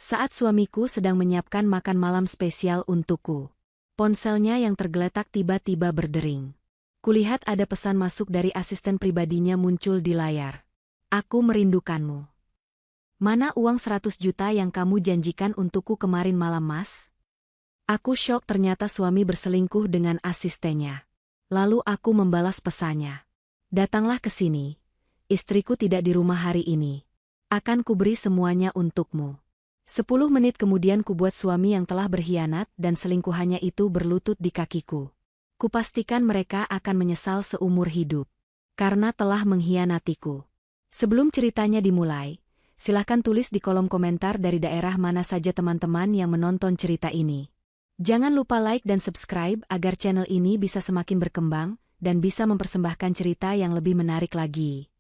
Saat suamiku sedang menyiapkan makan malam spesial untukku. Ponselnya yang tergeletak tiba-tiba berdering. Kulihat ada pesan masuk dari asisten pribadinya muncul di layar. Aku merindukanmu. Mana uang 100 juta yang kamu janjikan untukku kemarin malam, Mas? Aku syok, ternyata suami berselingkuh dengan asistennya. Lalu aku membalas pesannya. Datanglah ke sini. Istriku tidak di rumah hari ini. Akan kuberi semuanya untukmu. 10 menit kemudian kubuat suami yang telah berkhianat dan selingkuhannya itu berlutut di kakiku. Kupastikan mereka akan menyesal seumur hidup. Karena telah mengkhianatiku. Sebelum ceritanya dimulai, silahkan tulis di kolom komentar dari daerah mana saja teman-teman yang menonton cerita ini. Jangan lupa like dan subscribe agar channel ini bisa semakin berkembang dan bisa mempersembahkan cerita yang lebih menarik lagi.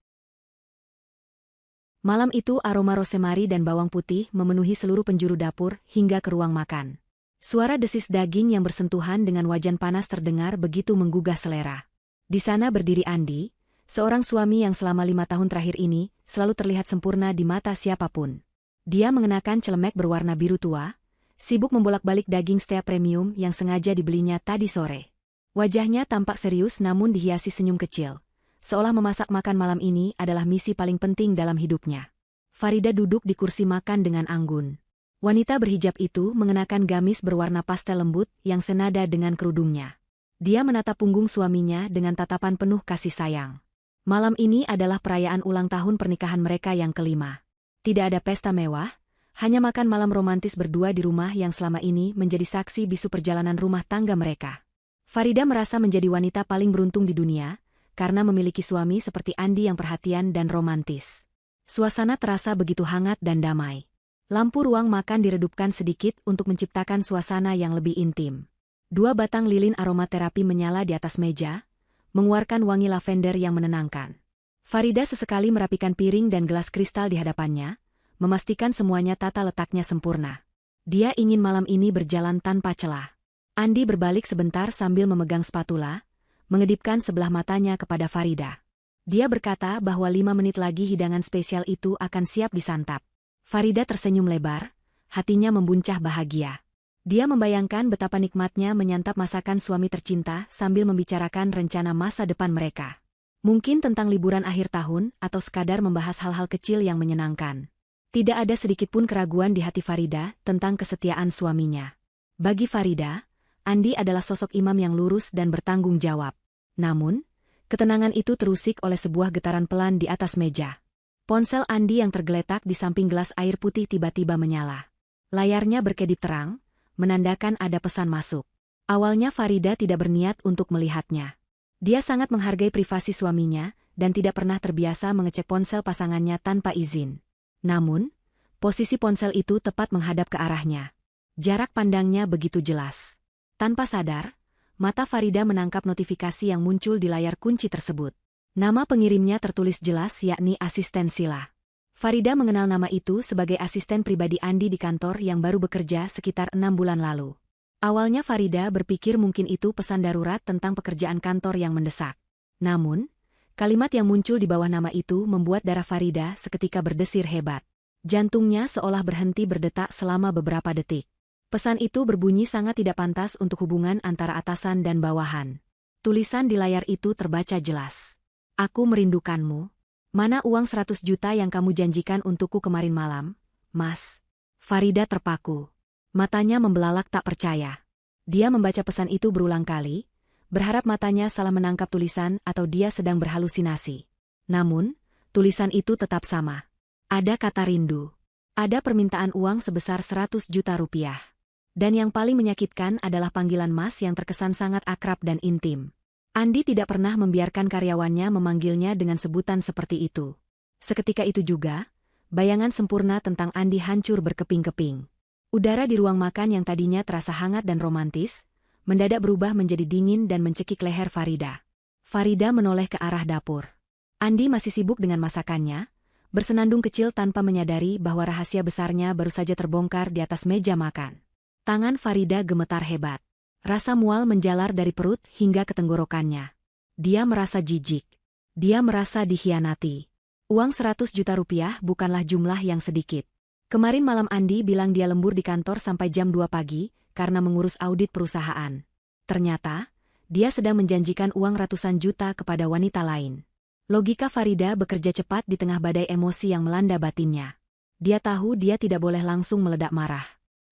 Malam itu aroma rosemary dan bawang putih memenuhi seluruh penjuru dapur hingga ke ruang makan. Suara desis daging yang bersentuhan dengan wajan panas terdengar begitu menggugah selera. Di sana berdiri Andi, seorang suami yang selama 5 tahun terakhir ini selalu terlihat sempurna di mata siapapun. Dia mengenakan celemek berwarna biru tua, sibuk membolak-balik daging steak premium yang sengaja dibelinya tadi sore. Wajahnya tampak serius namun dihiasi senyum kecil. Seolah memasak makan malam ini adalah misi paling penting dalam hidupnya. Farida duduk di kursi makan dengan anggun. Wanita berhijab itu mengenakan gamis berwarna pastel lembut yang senada dengan kerudungnya. Dia menatap punggung suaminya dengan tatapan penuh kasih sayang. Malam ini adalah perayaan ulang tahun pernikahan mereka yang kelima. Tidak ada pesta mewah, hanya makan malam romantis berdua di rumah yang selama ini menjadi saksi bisu perjalanan rumah tangga mereka. Farida merasa menjadi wanita paling beruntung di dunia, karena memiliki suami seperti Andi yang perhatian dan romantis. Suasana terasa begitu hangat dan damai. Lampu ruang makan diredupkan sedikit untuk menciptakan suasana yang lebih intim. 2 batang lilin aromaterapi menyala di atas meja, mengeluarkan wangi lavender yang menenangkan. Farida sesekali merapikan piring dan gelas kristal di hadapannya, memastikan semuanya tata letaknya sempurna. Dia ingin malam ini berjalan tanpa celah. Andi berbalik sebentar sambil memegang spatula, mengedipkan sebelah matanya kepada Farida. Dia berkata bahwa 5 menit lagi hidangan spesial itu akan siap disantap. Farida tersenyum lebar, hatinya membuncah bahagia. Dia membayangkan betapa nikmatnya menyantap masakan suami tercinta sambil membicarakan rencana masa depan mereka. Mungkin tentang liburan akhir tahun atau sekadar membahas hal-hal kecil yang menyenangkan. Tidak ada sedikitpun keraguan di hati Farida tentang kesetiaan suaminya. Bagi Farida, Andi adalah sosok imam yang lurus dan bertanggung jawab. Namun, ketenangan itu terusik oleh sebuah getaran pelan di atas meja. Ponsel Andi yang tergeletak di samping gelas air putih tiba-tiba menyala. Layarnya berkedip terang, menandakan ada pesan masuk. Awalnya Farida tidak berniat untuk melihatnya. Dia sangat menghargai privasi suaminya dan tidak pernah terbiasa mengecek ponsel pasangannya tanpa izin. Namun, posisi ponsel itu tepat menghadap ke arahnya. Jarak pandangnya begitu jelas. Tanpa sadar, mata Farida menangkap notifikasi yang muncul di layar kunci tersebut. Nama pengirimnya tertulis jelas yakni asisten Sila. Farida mengenal nama itu sebagai asisten pribadi Andi di kantor yang baru bekerja sekitar 6 bulan lalu. Awalnya Farida berpikir mungkin itu pesan darurat tentang pekerjaan kantor yang mendesak. Namun, kalimat yang muncul di bawah nama itu membuat darah Farida seketika berdesir hebat. Jantungnya seolah berhenti berdetak selama beberapa detik. Pesan itu berbunyi sangat tidak pantas untuk hubungan antara atasan dan bawahan. Tulisan di layar itu terbaca jelas. Aku merindukanmu. Mana uang 100 juta yang kamu janjikan untukku kemarin malam, Mas? Farida terpaku. Matanya membelalak tak percaya. Dia membaca pesan itu berulang kali, berharap matanya salah menangkap tulisan atau dia sedang berhalusinasi. Namun, tulisan itu tetap sama. Ada kata rindu. Ada permintaan uang sebesar 100 juta rupiah. Dan yang paling menyakitkan adalah panggilan Mas yang terkesan sangat akrab dan intim. Andi tidak pernah membiarkan karyawannya memanggilnya dengan sebutan seperti itu. Seketika itu juga, bayangan sempurna tentang Andi hancur berkeping-keping. Udara di ruang makan yang tadinya terasa hangat dan romantis, mendadak berubah menjadi dingin dan mencekik leher Farida. Farida menoleh ke arah dapur. Andi masih sibuk dengan masakannya, bersenandung kecil tanpa menyadari bahwa rahasia besarnya baru saja terbongkar di atas meja makan. Tangan Farida gemetar hebat. Rasa mual menjalar dari perut hingga ke tenggorokannya. Dia merasa jijik. Dia merasa dikhianati. Uang 100 juta rupiah bukanlah jumlah yang sedikit. Kemarin malam Andi bilang dia lembur di kantor sampai jam 2 pagi karena mengurus audit perusahaan. Ternyata, dia sedang menjanjikan uang ratusan juta kepada wanita lain. Logika Farida bekerja cepat di tengah badai emosi yang melanda batinnya. Dia tahu dia tidak boleh langsung meledak marah.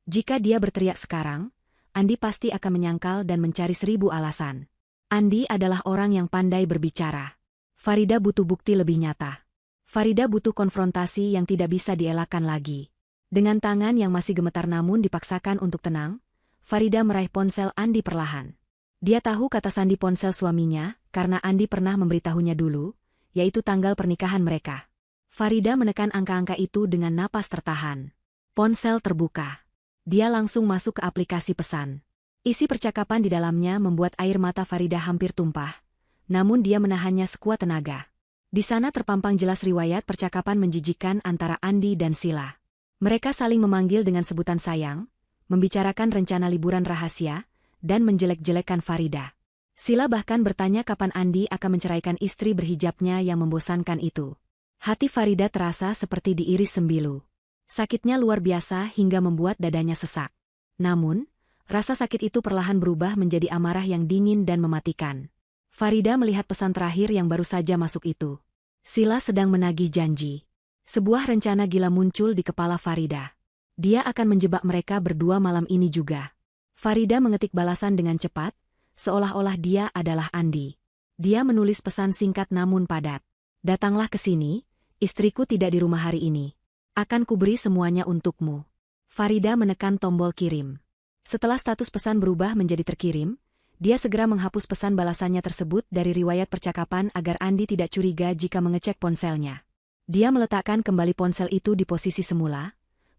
Jika dia berteriak sekarang, Andi pasti akan menyangkal dan mencari 1000 alasan. Andi adalah orang yang pandai berbicara. Farida butuh bukti lebih nyata. Farida butuh konfrontasi yang tidak bisa dielakkan lagi. Dengan tangan yang masih gemetar namun dipaksakan untuk tenang, Farida meraih ponsel Andi perlahan. Dia tahu kata sandi ponsel suaminya karena Andi pernah memberitahunya dulu, yaitu tanggal pernikahan mereka. Farida menekan angka-angka itu dengan napas tertahan. Ponsel terbuka. Dia langsung masuk ke aplikasi pesan. Isi percakapan di dalamnya membuat air mata Farida hampir tumpah, namun dia menahannya sekuat tenaga. Di sana terpampang jelas riwayat percakapan menjijikan antara Andi dan Sila. Mereka saling memanggil dengan sebutan sayang, membicarakan rencana liburan rahasia, dan menjelek-jelekan Farida. Sila bahkan bertanya kapan Andi akan menceraikan istri berhijabnya yang membosankan itu. Hati Farida terasa seperti diiris sembilu. Sakitnya luar biasa hingga membuat dadanya sesak. Namun, rasa sakit itu perlahan berubah menjadi amarah yang dingin dan mematikan. Farida melihat pesan terakhir yang baru saja masuk itu. Sila sedang menagih janji. Sebuah rencana gila muncul di kepala Farida. Dia akan menjebak mereka berdua malam ini juga. Farida mengetik balasan dengan cepat, seolah-olah dia adalah Andi. Dia menulis pesan singkat namun padat. Datanglah ke sini, istriku tidak di rumah hari ini. Akan kuberi semuanya untukmu. Farida menekan tombol kirim. Setelah status pesan berubah menjadi terkirim, dia segera menghapus pesan balasannya tersebut dari riwayat percakapan agar Andi tidak curiga jika mengecek ponselnya. Dia meletakkan kembali ponsel itu di posisi semula,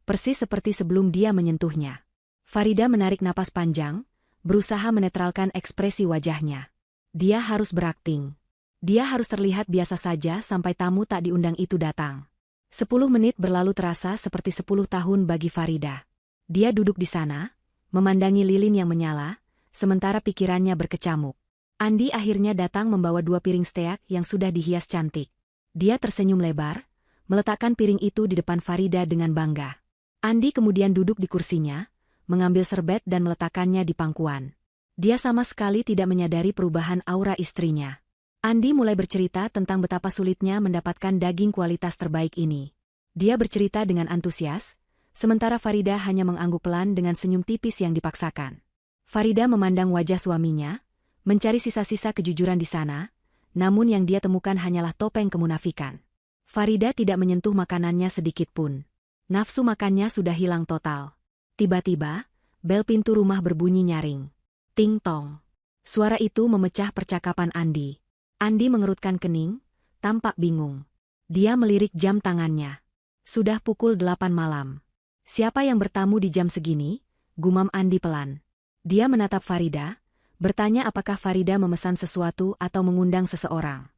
persis seperti sebelum dia menyentuhnya. Farida menarik napas panjang, berusaha menetralkan ekspresi wajahnya. Dia harus berakting. Dia harus terlihat biasa saja sampai tamu tak diundang itu datang. 10 menit berlalu terasa seperti 10 tahun bagi Farida. Dia duduk di sana, memandangi lilin yang menyala, sementara pikirannya berkecamuk. Andi akhirnya datang membawa 2 piring steak yang sudah dihias cantik. Dia tersenyum lebar, meletakkan piring itu di depan Farida dengan bangga. Andi kemudian duduk di kursinya, mengambil serbet dan meletakkannya di pangkuan. Dia sama sekali tidak menyadari perubahan aura istrinya. Andi mulai bercerita tentang betapa sulitnya mendapatkan daging kualitas terbaik ini. Dia bercerita dengan antusias, sementara Farida hanya mengangguk pelan dengan senyum tipis yang dipaksakan. Farida memandang wajah suaminya, mencari sisa-sisa kejujuran di sana, namun yang dia temukan hanyalah topeng kemunafikan. Farida tidak menyentuh makanannya sedikit pun. Nafsu makannya sudah hilang total. Tiba-tiba, bel pintu rumah berbunyi nyaring. Ting tong. Suara itu memecah percakapan Andi. Andi mengerutkan kening, tampak bingung. Dia melirik jam tangannya. Sudah pukul 8 malam. Siapa yang bertamu di jam segini? Gumam Andi pelan. Dia menatap Farida, bertanya apakah Farida memesan sesuatu atau mengundang seseorang.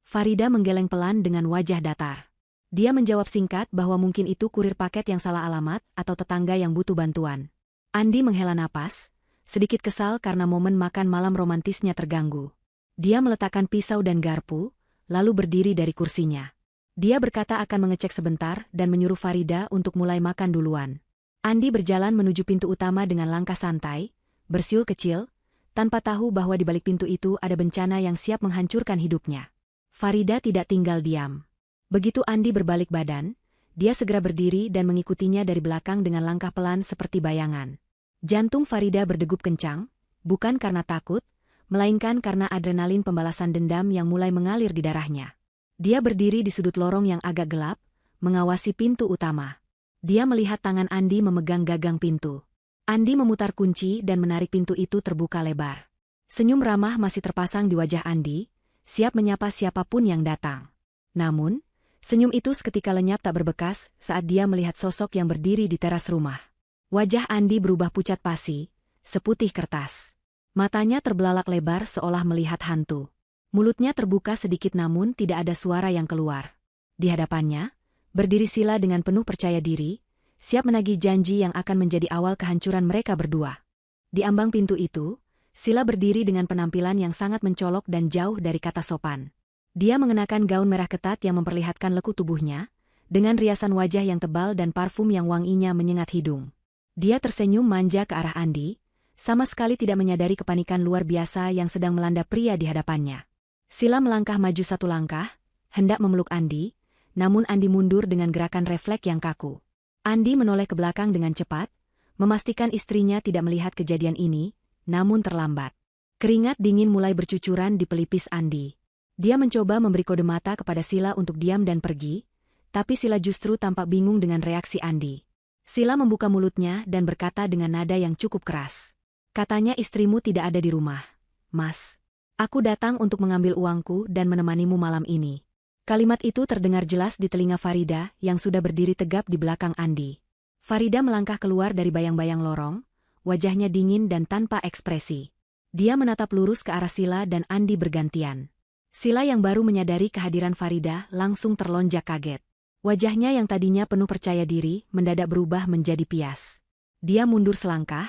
Farida menggeleng pelan dengan wajah datar. Dia menjawab singkat bahwa mungkin itu kurir paket yang salah alamat atau tetangga yang butuh bantuan. Andi menghela napas, sedikit kesal karena momen makan malam romantisnya terganggu. Dia meletakkan pisau dan garpu, lalu berdiri dari kursinya. Dia berkata akan mengecek sebentar dan menyuruh Farida untuk mulai makan duluan. Andi berjalan menuju pintu utama dengan langkah santai, bersiul kecil, tanpa tahu bahwa di balik pintu itu ada bencana yang siap menghancurkan hidupnya. Farida tidak tinggal diam. Begitu Andi berbalik badan, dia segera berdiri dan mengikutinya dari belakang dengan langkah pelan seperti bayangan. Jantung Farida berdegup kencang, bukan karena takut, melainkan karena adrenalin pembalasan dendam yang mulai mengalir di darahnya. Dia berdiri di sudut lorong yang agak gelap, mengawasi pintu utama. Dia melihat tangan Andi memegang gagang pintu. Andi memutar kunci dan menarik pintu itu terbuka lebar. Senyum ramah masih terpasang di wajah Andi, siap menyapa siapapun yang datang. Namun, senyum itu seketika lenyap tak berbekas saat dia melihat sosok yang berdiri di teras rumah. Wajah Andi berubah pucat pasi, seputih kertas. Matanya terbelalak lebar seolah melihat hantu. Mulutnya terbuka sedikit namun tidak ada suara yang keluar. Di hadapannya, berdiri Sila dengan penuh percaya diri, siap menagih janji yang akan menjadi awal kehancuran mereka berdua. Di ambang pintu itu, Sila berdiri dengan penampilan yang sangat mencolok dan jauh dari kata sopan. Dia mengenakan gaun merah ketat yang memperlihatkan lekuk tubuhnya, dengan riasan wajah yang tebal dan parfum yang wanginya menyengat hidung. Dia tersenyum manja ke arah Andi, sama sekali tidak menyadari kepanikan luar biasa yang sedang melanda pria di hadapannya. Sila melangkah maju satu langkah, hendak memeluk Andi, namun Andi mundur dengan gerakan refleks yang kaku. Andi menoleh ke belakang dengan cepat, memastikan istrinya tidak melihat kejadian ini, namun terlambat. Keringat dingin mulai bercucuran di pelipis Andi. Dia mencoba memberi kode mata kepada Sila untuk diam dan pergi, tapi Sila justru tampak bingung dengan reaksi Andi. Sila membuka mulutnya dan berkata dengan nada yang cukup keras. Katanya istrimu tidak ada di rumah. Mas, aku datang untuk mengambil uangku dan menemanimu malam ini. Kalimat itu terdengar jelas di telinga Farida yang sudah berdiri tegap di belakang Andi. Farida melangkah keluar dari bayang-bayang lorong, wajahnya dingin dan tanpa ekspresi. Dia menatap lurus ke arah Sila dan Andi bergantian. Sila yang baru menyadari kehadiran Farida langsung terlonjak kaget. Wajahnya yang tadinya penuh percaya diri mendadak berubah menjadi pias. Dia mundur selangkah,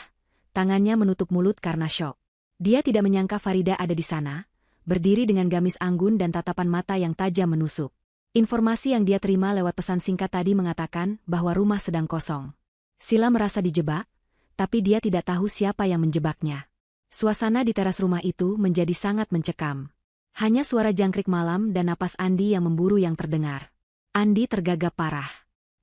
tangannya menutup mulut karena syok. Dia tidak menyangka Farida ada di sana, berdiri dengan gamis anggun dan tatapan mata yang tajam menusuk. Informasi yang dia terima lewat pesan singkat tadi mengatakan bahwa rumah sedang kosong. Sila merasa dijebak, tapi dia tidak tahu siapa yang menjebaknya. Suasana di teras rumah itu menjadi sangat mencekam. Hanya suara jangkrik malam dan napas Andi yang memburu yang terdengar. Andi tergagap parah.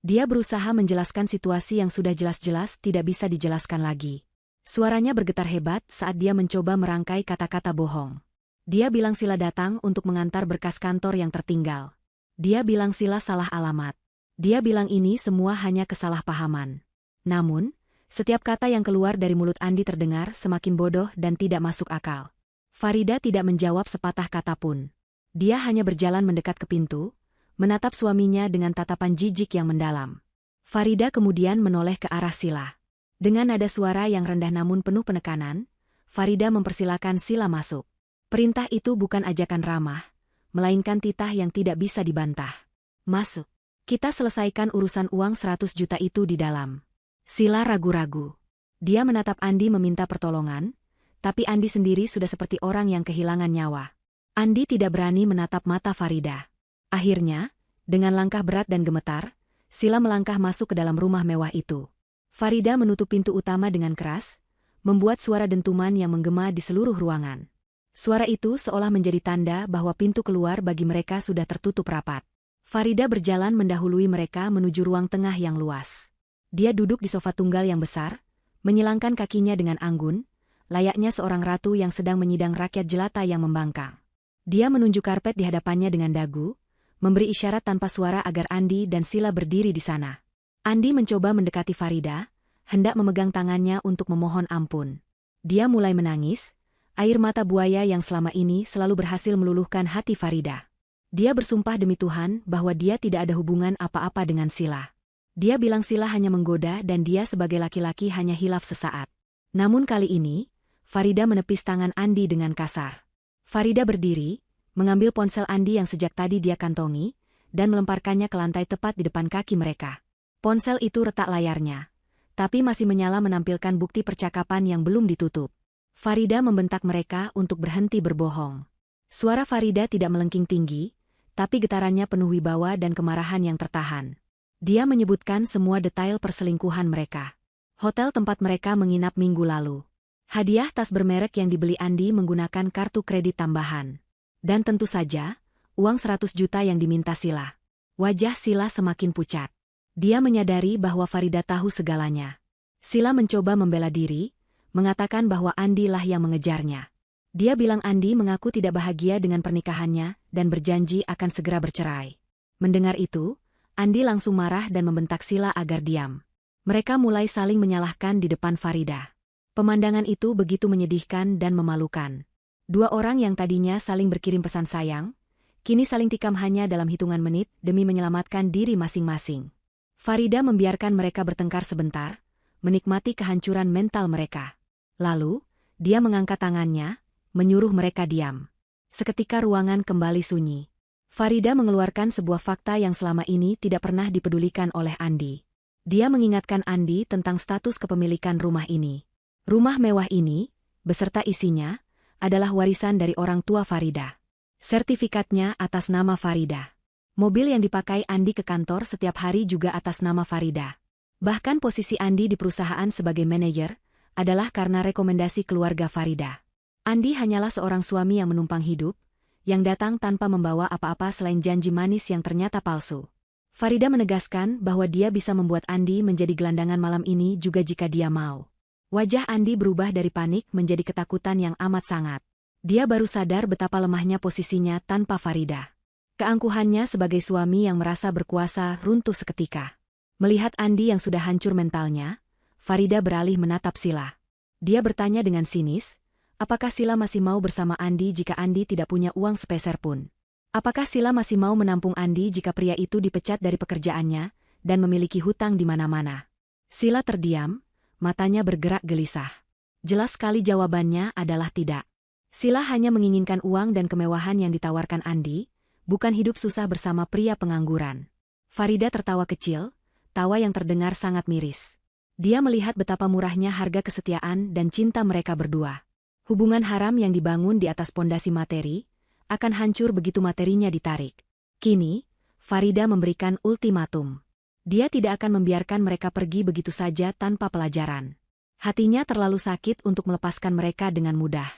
Dia berusaha menjelaskan situasi yang sudah jelas-jelas tidak bisa dijelaskan lagi. Suaranya bergetar hebat saat dia mencoba merangkai kata-kata bohong. Dia bilang Sila datang untuk mengantar berkas kantor yang tertinggal. Dia bilang Sila salah alamat. Dia bilang ini semua hanya kesalahpahaman. Namun, setiap kata yang keluar dari mulut Andi terdengar semakin bodoh dan tidak masuk akal. Farida tidak menjawab sepatah kata pun. Dia hanya berjalan mendekat ke pintu, menatap suaminya dengan tatapan jijik yang mendalam. Farida kemudian menoleh ke arah Sila. Dengan nada suara yang rendah namun penuh penekanan, Farida mempersilakan Sila masuk. Perintah itu bukan ajakan ramah, melainkan titah yang tidak bisa dibantah. Masuk. Kita selesaikan urusan uang 100 juta itu di dalam. Sila ragu-ragu. Dia menatap Andi meminta pertolongan, tapi Andi sendiri sudah seperti orang yang kehilangan nyawa. Andi tidak berani menatap mata Farida. Akhirnya, dengan langkah berat dan gemetar, Sila melangkah masuk ke dalam rumah mewah itu. Farida menutup pintu utama dengan keras, membuat suara dentuman yang menggema di seluruh ruangan. Suara itu seolah menjadi tanda bahwa pintu keluar bagi mereka sudah tertutup rapat. Farida berjalan mendahului mereka menuju ruang tengah yang luas. Dia duduk di sofa tunggal yang besar, menyilangkan kakinya dengan anggun, layaknya seorang ratu yang sedang menyidang rakyat jelata yang membangkang. Dia menunjuk karpet di hadapannya dengan dagu, memberi isyarat tanpa suara agar Andi dan Sila berdiri di sana. Andi mencoba mendekati Farida, hendak memegang tangannya untuk memohon ampun. Dia mulai menangis, air mata buaya yang selama ini selalu berhasil meluluhkan hati Farida. Dia bersumpah demi Tuhan bahwa dia tidak ada hubungan apa-apa dengan Sila. Dia bilang Sila hanya menggoda dan dia sebagai laki-laki hanya hilaf sesaat. Namun kali ini, Farida menepis tangan Andi dengan kasar. Farida berdiri, mengambil ponsel Andi yang sejak tadi dia kantongi, dan melemparkannya ke lantai tepat di depan kaki mereka. Ponsel itu retak layarnya, tapi masih menyala menampilkan bukti percakapan yang belum ditutup. Farida membentak mereka untuk berhenti berbohong. Suara Farida tidak melengking tinggi, tapi getarannya penuh wibawa dan kemarahan yang tertahan. Dia menyebutkan semua detail perselingkuhan mereka. Hotel tempat mereka menginap minggu lalu. Hadiah tas bermerek yang dibeli Andi menggunakan kartu kredit tambahan. Dan tentu saja, uang 100 juta yang diminta Sila. Wajah Sila semakin pucat. Dia menyadari bahwa Farida tahu segalanya. Sila mencoba membela diri, mengatakan bahwa Andi lah yang mengejarnya. Dia bilang Andi mengaku tidak bahagia dengan pernikahannya dan berjanji akan segera bercerai. Mendengar itu, Andi langsung marah dan membentak Sila agar diam. Mereka mulai saling menyalahkan di depan Farida. Pemandangan itu begitu menyedihkan dan memalukan. Dua orang yang tadinya saling berkirim pesan sayang, kini saling tikam hanya dalam hitungan menit demi menyelamatkan diri masing-masing. Farida membiarkan mereka bertengkar sebentar, menikmati kehancuran mental mereka. Lalu, dia mengangkat tangannya, menyuruh mereka diam. Seketika ruangan kembali sunyi. Farida mengeluarkan sebuah fakta yang selama ini tidak pernah dipedulikan oleh Andi. Dia mengingatkan Andi tentang status kepemilikan rumah ini. Rumah mewah ini, beserta isinya, adalah warisan dari orang tua Farida. Sertifikatnya atas nama Farida. Mobil yang dipakai Andi ke kantor setiap hari juga atas nama Farida. Bahkan posisi Andi di perusahaan sebagai manajer adalah karena rekomendasi keluarga Farida. Andi hanyalah seorang suami yang menumpang hidup, yang datang tanpa membawa apa-apa selain janji manis yang ternyata palsu. Farida menegaskan bahwa dia bisa membuat Andi menjadi gelandangan malam ini juga jika dia mau. Wajah Andi berubah dari panik menjadi ketakutan yang amat sangat. Dia baru sadar betapa lemahnya posisinya tanpa Farida. Keangkuhannya sebagai suami yang merasa berkuasa runtuh seketika. Melihat Andi yang sudah hancur mentalnya, Farida beralih menatap Sila. Dia bertanya dengan sinis, apakah Sila masih mau bersama Andi jika Andi tidak punya uang sepeser pun? Apakah Sila masih mau menampung Andi jika pria itu dipecat dari pekerjaannya dan memiliki hutang di mana-mana? Sila terdiam, matanya bergerak gelisah. Jelas sekali jawabannya adalah tidak. Sila hanya menginginkan uang dan kemewahan yang ditawarkan Andi, bukan hidup susah bersama pria pengangguran. Farida tertawa kecil, tawa yang terdengar sangat miris. Dia melihat betapa murahnya harga kesetiaan dan cinta mereka berdua. Hubungan haram yang dibangun di atas pondasi materi, akan hancur begitu materinya ditarik. Kini, Farida memberikan ultimatum. Dia tidak akan membiarkan mereka pergi begitu saja tanpa pelajaran. Hatinya terlalu sakit untuk melepaskan mereka dengan mudah.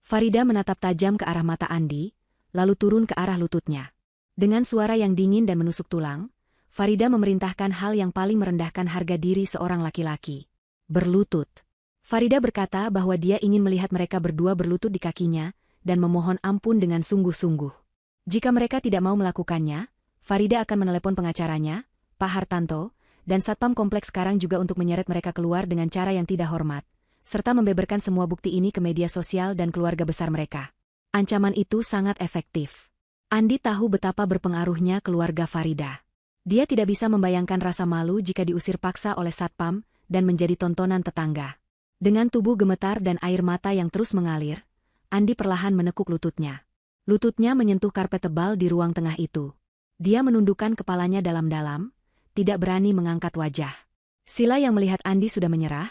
Farida menatap tajam ke arah mata Andi, lalu turun ke arah lututnya. Dengan suara yang dingin dan menusuk tulang, Farida memerintahkan hal yang paling merendahkan harga diri seorang laki-laki. Berlutut. Farida berkata bahwa dia ingin melihat mereka berdua berlutut di kakinya dan memohon ampun dengan sungguh-sungguh. Jika mereka tidak mau melakukannya, Farida akan menelepon pengacaranya, Pak Hartanto, dan Satpam Kompleks sekarang juga untuk menyeret mereka keluar dengan cara yang tidak hormat, serta membeberkan semua bukti ini ke media sosial dan keluarga besar mereka. Ancaman itu sangat efektif. Andi tahu betapa berpengaruhnya keluarga Farida. Dia tidak bisa membayangkan rasa malu jika diusir paksa oleh Satpam dan menjadi tontonan tetangga. Dengan tubuh gemetar dan air mata yang terus mengalir, Andi perlahan menekuk lututnya. Lututnya menyentuh karpet tebal di ruang tengah itu. Dia menundukkan kepalanya dalam-dalam, tidak berani mengangkat wajah. Sila yang melihat Andi sudah menyerah,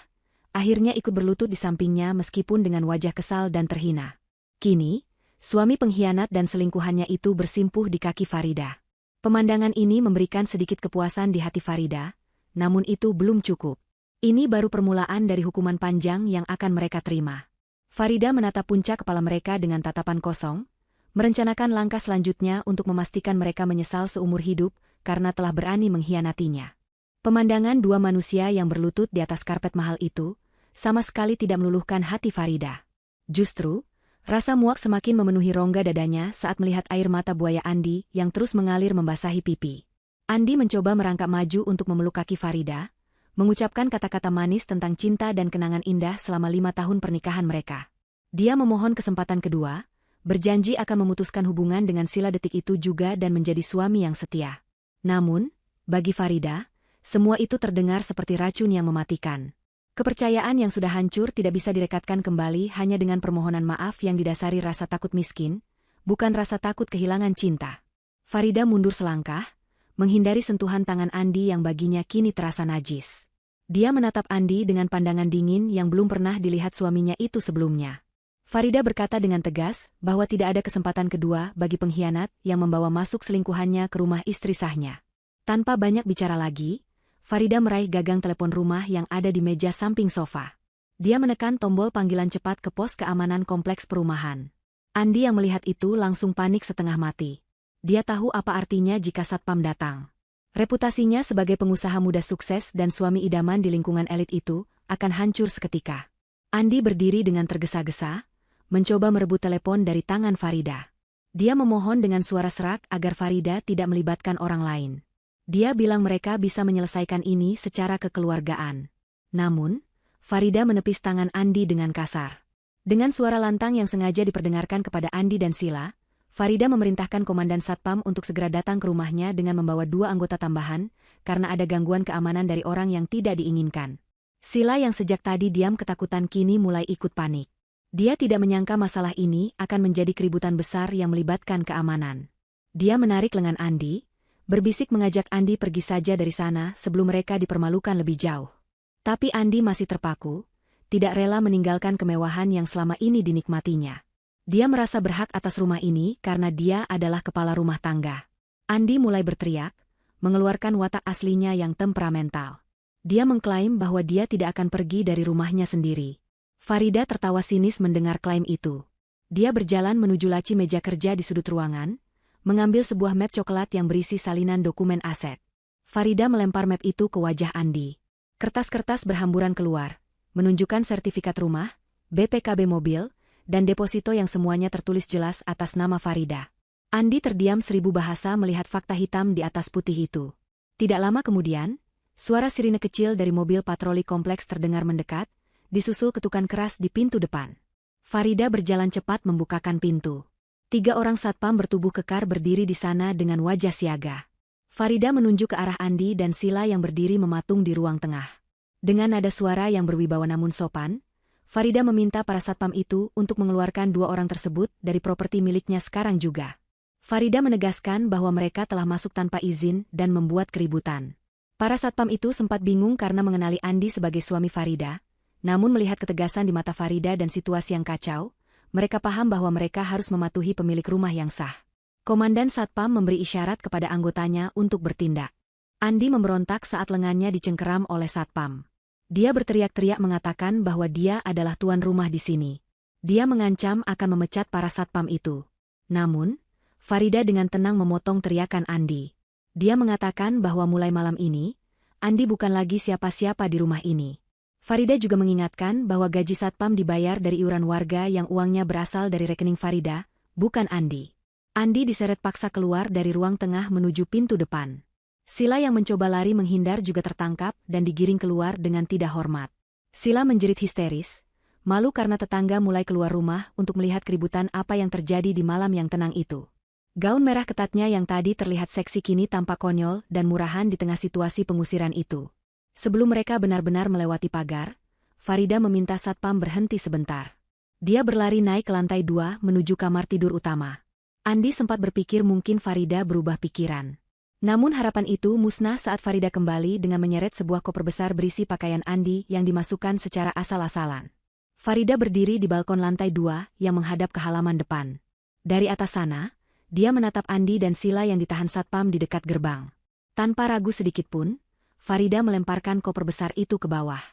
akhirnya ikut berlutut di sampingnya meskipun dengan wajah kesal dan terhina. Kini, suami pengkhianat dan selingkuhannya itu bersimpuh di kaki Farida. Pemandangan ini memberikan sedikit kepuasan di hati Farida, namun itu belum cukup. Ini baru permulaan dari hukuman panjang yang akan mereka terima. Farida menatap puncak kepala mereka dengan tatapan kosong, merencanakan langkah selanjutnya untuk memastikan mereka menyesal seumur hidup karena telah berani mengkhianatinya. Pemandangan dua manusia yang berlutut di atas karpet mahal itu sama sekali tidak meluluhkan hati Farida. Justru, rasa muak semakin memenuhi rongga dadanya saat melihat air mata buaya Andi yang terus mengalir membasahi pipi. Andi mencoba merangkak maju untuk memeluk kaki Farida, mengucapkan kata-kata manis tentang cinta dan kenangan indah selama 5 tahun pernikahan mereka. Dia memohon kesempatan kedua, berjanji akan memutuskan hubungan dengan Sila detik itu juga dan menjadi suami yang setia. Namun, bagi Farida, semua itu terdengar seperti racun yang mematikan. Kepercayaan yang sudah hancur tidak bisa direkatkan kembali hanya dengan permohonan maaf yang didasari rasa takut miskin, bukan rasa takut kehilangan cinta. Farida mundur selangkah, menghindari sentuhan tangan Andi yang baginya kini terasa najis. Dia menatap Andi dengan pandangan dingin yang belum pernah dilihat suaminya itu sebelumnya. Farida berkata dengan tegas bahwa tidak ada kesempatan kedua bagi pengkhianat yang membawa masuk selingkuhannya ke rumah istri sahnya. Tanpa banyak bicara lagi, Farida meraih gagang telepon rumah yang ada di meja samping sofa. Dia menekan tombol panggilan cepat ke pos keamanan kompleks perumahan. Andi yang melihat itu langsung panik setengah mati. Dia tahu apa artinya jika Satpam datang. Reputasinya sebagai pengusaha muda sukses dan suami idaman di lingkungan elit itu akan hancur seketika. Andi berdiri dengan tergesa-gesa, mencoba merebut telepon dari tangan Farida. Dia memohon dengan suara serak agar Farida tidak melibatkan orang lain. Dia bilang mereka bisa menyelesaikan ini secara kekeluargaan. Namun, Farida menepis tangan Andi dengan kasar. Dengan suara lantang yang sengaja diperdengarkan kepada Andi dan Sila, Farida memerintahkan Komandan Satpam untuk segera datang ke rumahnya dengan membawa 2 anggota tambahan, karena ada gangguan keamanan dari orang yang tidak diinginkan. Sila yang sejak tadi diam ketakutan kini mulai ikut panik. Dia tidak menyangka masalah ini akan menjadi keributan besar yang melibatkan keamanan. Dia menarik lengan Andi, berbisik mengajak Andi pergi saja dari sana sebelum mereka dipermalukan lebih jauh. Tapi Andi masih terpaku, tidak rela meninggalkan kemewahan yang selama ini dinikmatinya. Dia merasa berhak atas rumah ini karena dia adalah kepala rumah tangga. Andi mulai berteriak, mengeluarkan watak aslinya yang temperamental. Dia mengklaim bahwa dia tidak akan pergi dari rumahnya sendiri. Farida tertawa sinis mendengar klaim itu. Dia berjalan menuju laci meja kerja di sudut ruangan, mengambil sebuah map coklat yang berisi salinan dokumen aset. Farida melempar map itu ke wajah Andi. Kertas-kertas berhamburan keluar, menunjukkan sertifikat rumah, BPKB mobil, dan deposito yang semuanya tertulis jelas atas nama Farida. Andi terdiam 1000 bahasa melihat fakta hitam di atas putih itu. Tidak lama kemudian, suara sirine kecil dari mobil patroli kompleks terdengar mendekat, disusul ketukan keras di pintu depan. Farida berjalan cepat membukakan pintu. 3 orang satpam bertubuh kekar berdiri di sana dengan wajah siaga. Farida menunjuk ke arah Andi dan Sila yang berdiri mematung di ruang tengah. Dengan nada suara yang berwibawa namun sopan, Farida meminta para satpam itu untuk mengeluarkan 2 orang tersebut dari properti miliknya sekarang juga. Farida menegaskan bahwa mereka telah masuk tanpa izin dan membuat keributan. Para satpam itu sempat bingung karena mengenali Andi sebagai suami Farida, namun melihat ketegasan di mata Farida dan situasi yang kacau, mereka paham bahwa mereka harus mematuhi pemilik rumah yang sah. Komandan satpam memberi isyarat kepada anggotanya untuk bertindak. Andi memberontak saat lengannya dicengkeram oleh satpam. Dia berteriak-teriak mengatakan bahwa dia adalah tuan rumah di sini. Dia mengancam akan memecat para satpam itu. Namun, Farida dengan tenang memotong teriakan Andi. Dia mengatakan bahwa mulai malam ini, Andi bukan lagi siapa-siapa di rumah ini. Farida juga mengingatkan bahwa gaji satpam dibayar dari iuran warga yang uangnya berasal dari rekening Farida, bukan Andi. Andi diseret paksa keluar dari ruang tengah menuju pintu depan. Sila yang mencoba lari menghindar juga tertangkap dan digiring keluar dengan tidak hormat. Sila menjerit histeris, malu karena tetangga mulai keluar rumah untuk melihat keributan apa yang terjadi di malam yang tenang itu. Gaun merah ketatnya yang tadi terlihat seksi kini tampak konyol dan murahan di tengah situasi pengusiran itu. Sebelum mereka benar-benar melewati pagar, Farida meminta satpam berhenti sebentar. Dia berlari naik ke lantai 2 menuju kamar tidur utama. Andi sempat berpikir mungkin Farida berubah pikiran. Namun harapan itu musnah saat Farida kembali dengan menyeret sebuah koper besar berisi pakaian Andi yang dimasukkan secara asal-asalan. Farida berdiri di balkon lantai 2 yang menghadap ke halaman depan. Dari atas sana, dia menatap Andi dan Sila yang ditahan satpam di dekat gerbang. Tanpa ragu sedikitpun, Farida melemparkan koper besar itu ke bawah.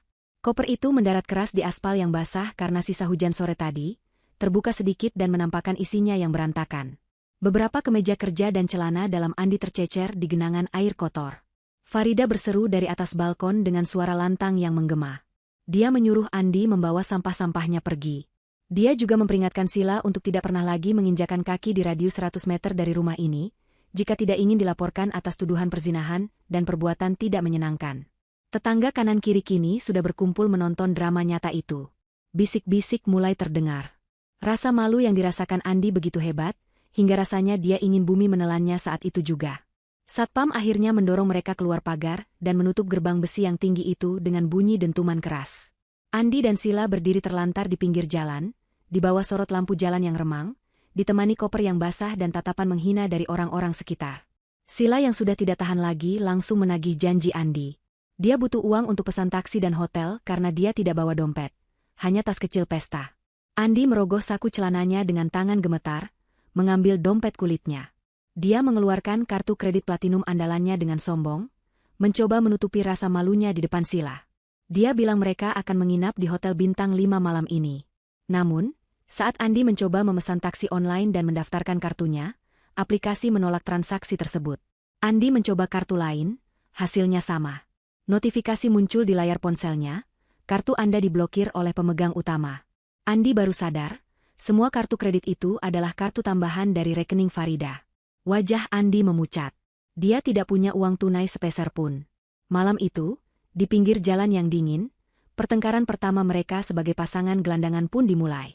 Koper itu mendarat keras di aspal yang basah karena sisa hujan sore tadi, terbuka sedikit dan menampakkan isinya yang berantakan. Beberapa kemeja kerja dan celana dalam Andi tercecer di genangan air kotor. Farida berseru dari atas balkon dengan suara lantang yang menggema. Dia menyuruh Andi membawa sampah-sampahnya pergi. Dia juga memperingatkan Sila untuk tidak pernah lagi menginjakan kaki di radius 100 meter dari rumah ini, jika tidak ingin dilaporkan atas tuduhan perzinahan dan perbuatan tidak menyenangkan. Tetangga kanan-kiri kini sudah berkumpul menonton drama nyata itu. Bisik-bisik mulai terdengar. Rasa malu yang dirasakan Andi begitu hebat, hingga rasanya dia ingin bumi menelannya saat itu juga. Satpam akhirnya mendorong mereka keluar pagar dan menutup gerbang besi yang tinggi itu dengan bunyi dentuman keras. Andi dan Sila berdiri terlantar di pinggir jalan, di bawah sorot lampu jalan yang remang, ditemani koper yang basah dan tatapan menghina dari orang-orang sekitar. Sila yang sudah tidak tahan lagi langsung menagih janji Andi. Dia butuh uang untuk pesan taksi dan hotel karena dia tidak bawa dompet, hanya tas kecil pesta. Andi merogoh saku celananya dengan tangan gemetar, mengambil dompet kulitnya. Dia mengeluarkan kartu kredit platinum andalannya dengan sombong, mencoba menutupi rasa malunya di depan Sila. Dia bilang mereka akan menginap di hotel bintang 5 malam ini. Namun, saat Andi mencoba memesan taksi online dan mendaftarkan kartunya, aplikasi menolak transaksi tersebut. Andi mencoba kartu lain, hasilnya sama. Notifikasi muncul di layar ponselnya, kartu Anda diblokir oleh pemegang utama. Andi baru sadar, semua kartu kredit itu adalah kartu tambahan dari rekening Farida. Wajah Andi memucat. Dia tidak punya uang tunai sepeser pun. Malam itu, di pinggir jalan yang dingin, pertengkaran pertama mereka sebagai pasangan gelandangan pun dimulai.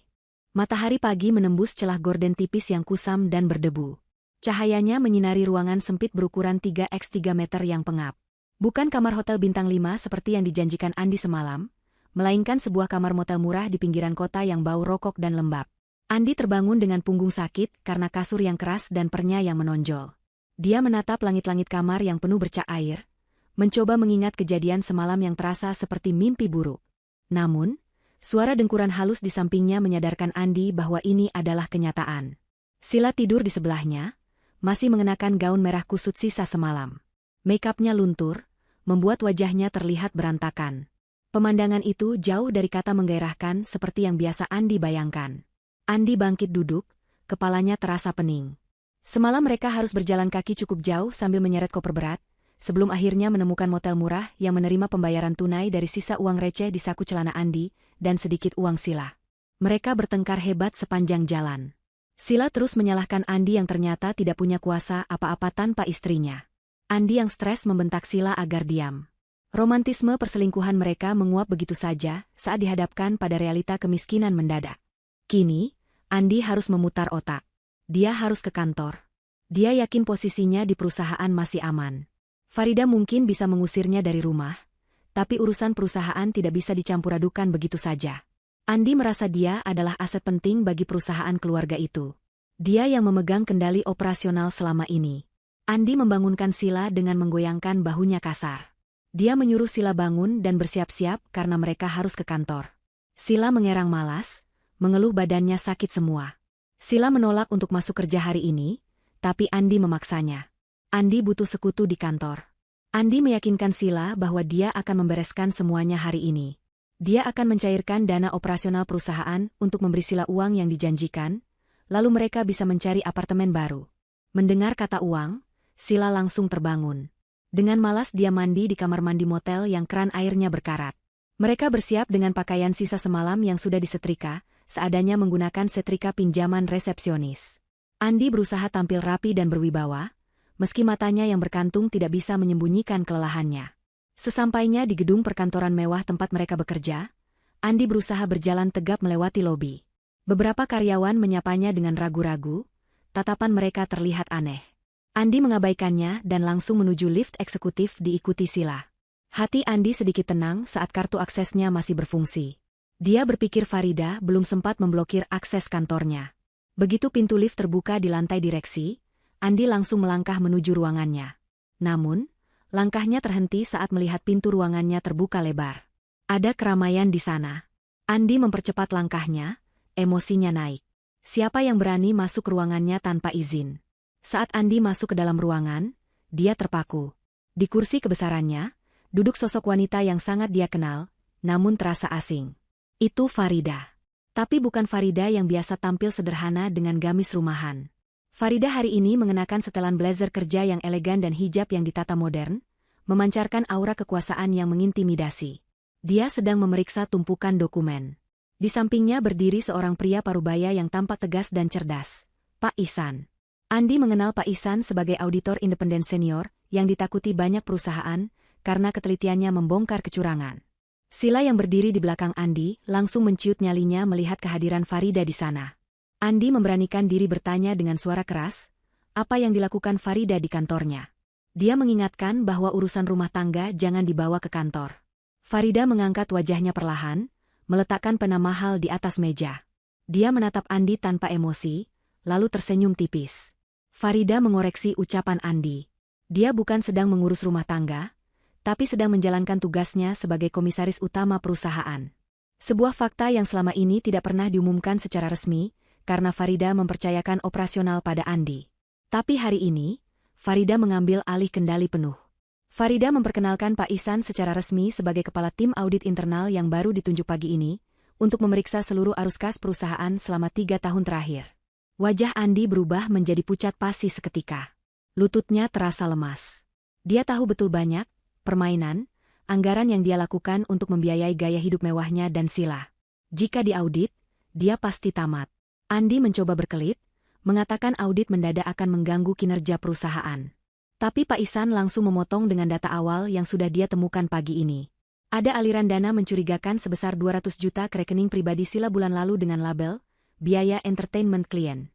Matahari pagi menembus celah gorden tipis yang kusam dan berdebu. Cahayanya menyinari ruangan sempit berukuran 3x3 meter yang pengap. Bukan kamar hotel bintang 5 seperti yang dijanjikan Andi semalam, melainkan sebuah kamar motel murah di pinggiran kota yang bau rokok dan lembab. Andi terbangun dengan punggung sakit karena kasur yang keras dan pernya yang menonjol. Dia menatap langit-langit kamar yang penuh bercak air, mencoba mengingat kejadian semalam yang terasa seperti mimpi buruk. Namun, suara dengkuran halus di sampingnya menyadarkan Andi bahwa ini adalah kenyataan. Sila tidur di sebelahnya, masih mengenakan gaun merah kusut sisa semalam. Make-up-nya luntur, membuat wajahnya terlihat berantakan. Pemandangan itu jauh dari kata menggairahkan seperti yang biasa Andi bayangkan. Andi bangkit duduk, kepalanya terasa pening. Semalam mereka harus berjalan kaki cukup jauh sambil menyeret koper berat, sebelum akhirnya menemukan motel murah yang menerima pembayaran tunai dari sisa uang receh di saku celana Andi, dan sedikit uang Sila. Mereka bertengkar hebat sepanjang jalan. Sila terus menyalahkan Andi yang ternyata tidak punya kuasa apa-apa tanpa istrinya. Andi yang stres membentak Sila agar diam. Romantisme perselingkuhan mereka menguap begitu saja saat dihadapkan pada realita kemiskinan mendadak. Kini, Andi harus memutar otak. Dia harus ke kantor. Dia yakin posisinya di perusahaan masih aman. Farida mungkin bisa mengusirnya dari rumah, tapi urusan perusahaan tidak bisa dicampur adukan begitu saja. Andi merasa dia adalah aset penting bagi perusahaan keluarga itu. Dia yang memegang kendali operasional selama ini. Andi membangunkan Sila dengan menggoyangkan bahunya kasar. Dia menyuruh Sila bangun dan bersiap-siap karena mereka harus ke kantor. Sila mengerang malas, mengeluh badannya sakit semua. Sila menolak untuk masuk kerja hari ini, tapi Andi memaksanya. Andi butuh sekutu di kantor. Andi meyakinkan Sila bahwa dia akan membereskan semuanya hari ini. Dia akan mencairkan dana operasional perusahaan untuk memberi Sila uang yang dijanjikan, lalu mereka bisa mencari apartemen baru. Mendengar kata uang, Sila langsung terbangun. Dengan malas dia mandi di kamar mandi motel yang keran airnya berkarat. Mereka bersiap dengan pakaian sisa semalam yang sudah disetrika, seadanya menggunakan setrika pinjaman resepsionis. Andi berusaha tampil rapi dan berwibawa, meski matanya yang berkantung tidak bisa menyembunyikan kelelahannya. Sesampainya di gedung perkantoran mewah tempat mereka bekerja, Andi berusaha berjalan tegap melewati lobi. Beberapa karyawan menyapanya dengan ragu-ragu, tatapan mereka terlihat aneh. Andi mengabaikannya dan langsung menuju lift eksekutif diikuti Sila. Hati Andi sedikit tenang saat kartu aksesnya masih berfungsi. Dia berpikir Farida belum sempat memblokir akses kantornya. Begitu pintu lift terbuka di lantai direksi, Andi langsung melangkah menuju ruangannya. Namun, langkahnya terhenti saat melihat pintu ruangannya terbuka lebar. Ada keramaian di sana. Andi mempercepat langkahnya, emosinya naik. Siapa yang berani masuk ruangannya tanpa izin? Saat Andi masuk ke dalam ruangan, dia terpaku. Di kursi kebesarannya, duduk sosok wanita yang sangat dia kenal, namun terasa asing. Itu Farida. Tapi bukan Farida yang biasa tampil sederhana dengan gamis rumahan. Farida hari ini mengenakan setelan blazer kerja yang elegan dan hijab yang ditata modern, memancarkan aura kekuasaan yang mengintimidasi. Dia sedang memeriksa tumpukan dokumen. Di sampingnya berdiri seorang pria parubaya yang tampak tegas dan cerdas, Pak Ihsan. Andi mengenal Pak Ihsan sebagai auditor independen senior yang ditakuti banyak perusahaan karena ketelitiannya membongkar kecurangan. Sila yang berdiri di belakang Andi langsung menciut nyalinya melihat kehadiran Farida di sana. Andi memberanikan diri bertanya dengan suara keras, apa yang dilakukan Farida di kantornya. Dia mengingatkan bahwa urusan rumah tangga jangan dibawa ke kantor. Farida mengangkat wajahnya perlahan, meletakkan pena mahal di atas meja. Dia menatap Andi tanpa emosi, lalu tersenyum tipis. Farida mengoreksi ucapan Andi. Dia bukan sedang mengurus rumah tangga, tapi sedang menjalankan tugasnya sebagai komisaris utama perusahaan. Sebuah fakta yang selama ini tidak pernah diumumkan secara resmi, karena Farida mempercayakan operasional pada Andi. Tapi hari ini, Farida mengambil alih kendali penuh. Farida memperkenalkan Pak Ihsan secara resmi sebagai kepala tim audit internal yang baru ditunjuk pagi ini, untuk memeriksa seluruh arus kas perusahaan selama 3 tahun terakhir. Wajah Andi berubah menjadi pucat pasi seketika. Lututnya terasa lemas. Dia tahu betul banyak permainan, anggaran yang dia lakukan untuk membiayai gaya hidup mewahnya dan Sila. Jika diaudit, dia pasti tamat. Andi mencoba berkelit, mengatakan audit mendadak akan mengganggu kinerja perusahaan. Tapi Pak Ihsan langsung memotong dengan data awal yang sudah dia temukan pagi ini. Ada aliran dana mencurigakan sebesar 200 juta ke rekening pribadi Sila bulan lalu dengan label, biaya entertainment klien.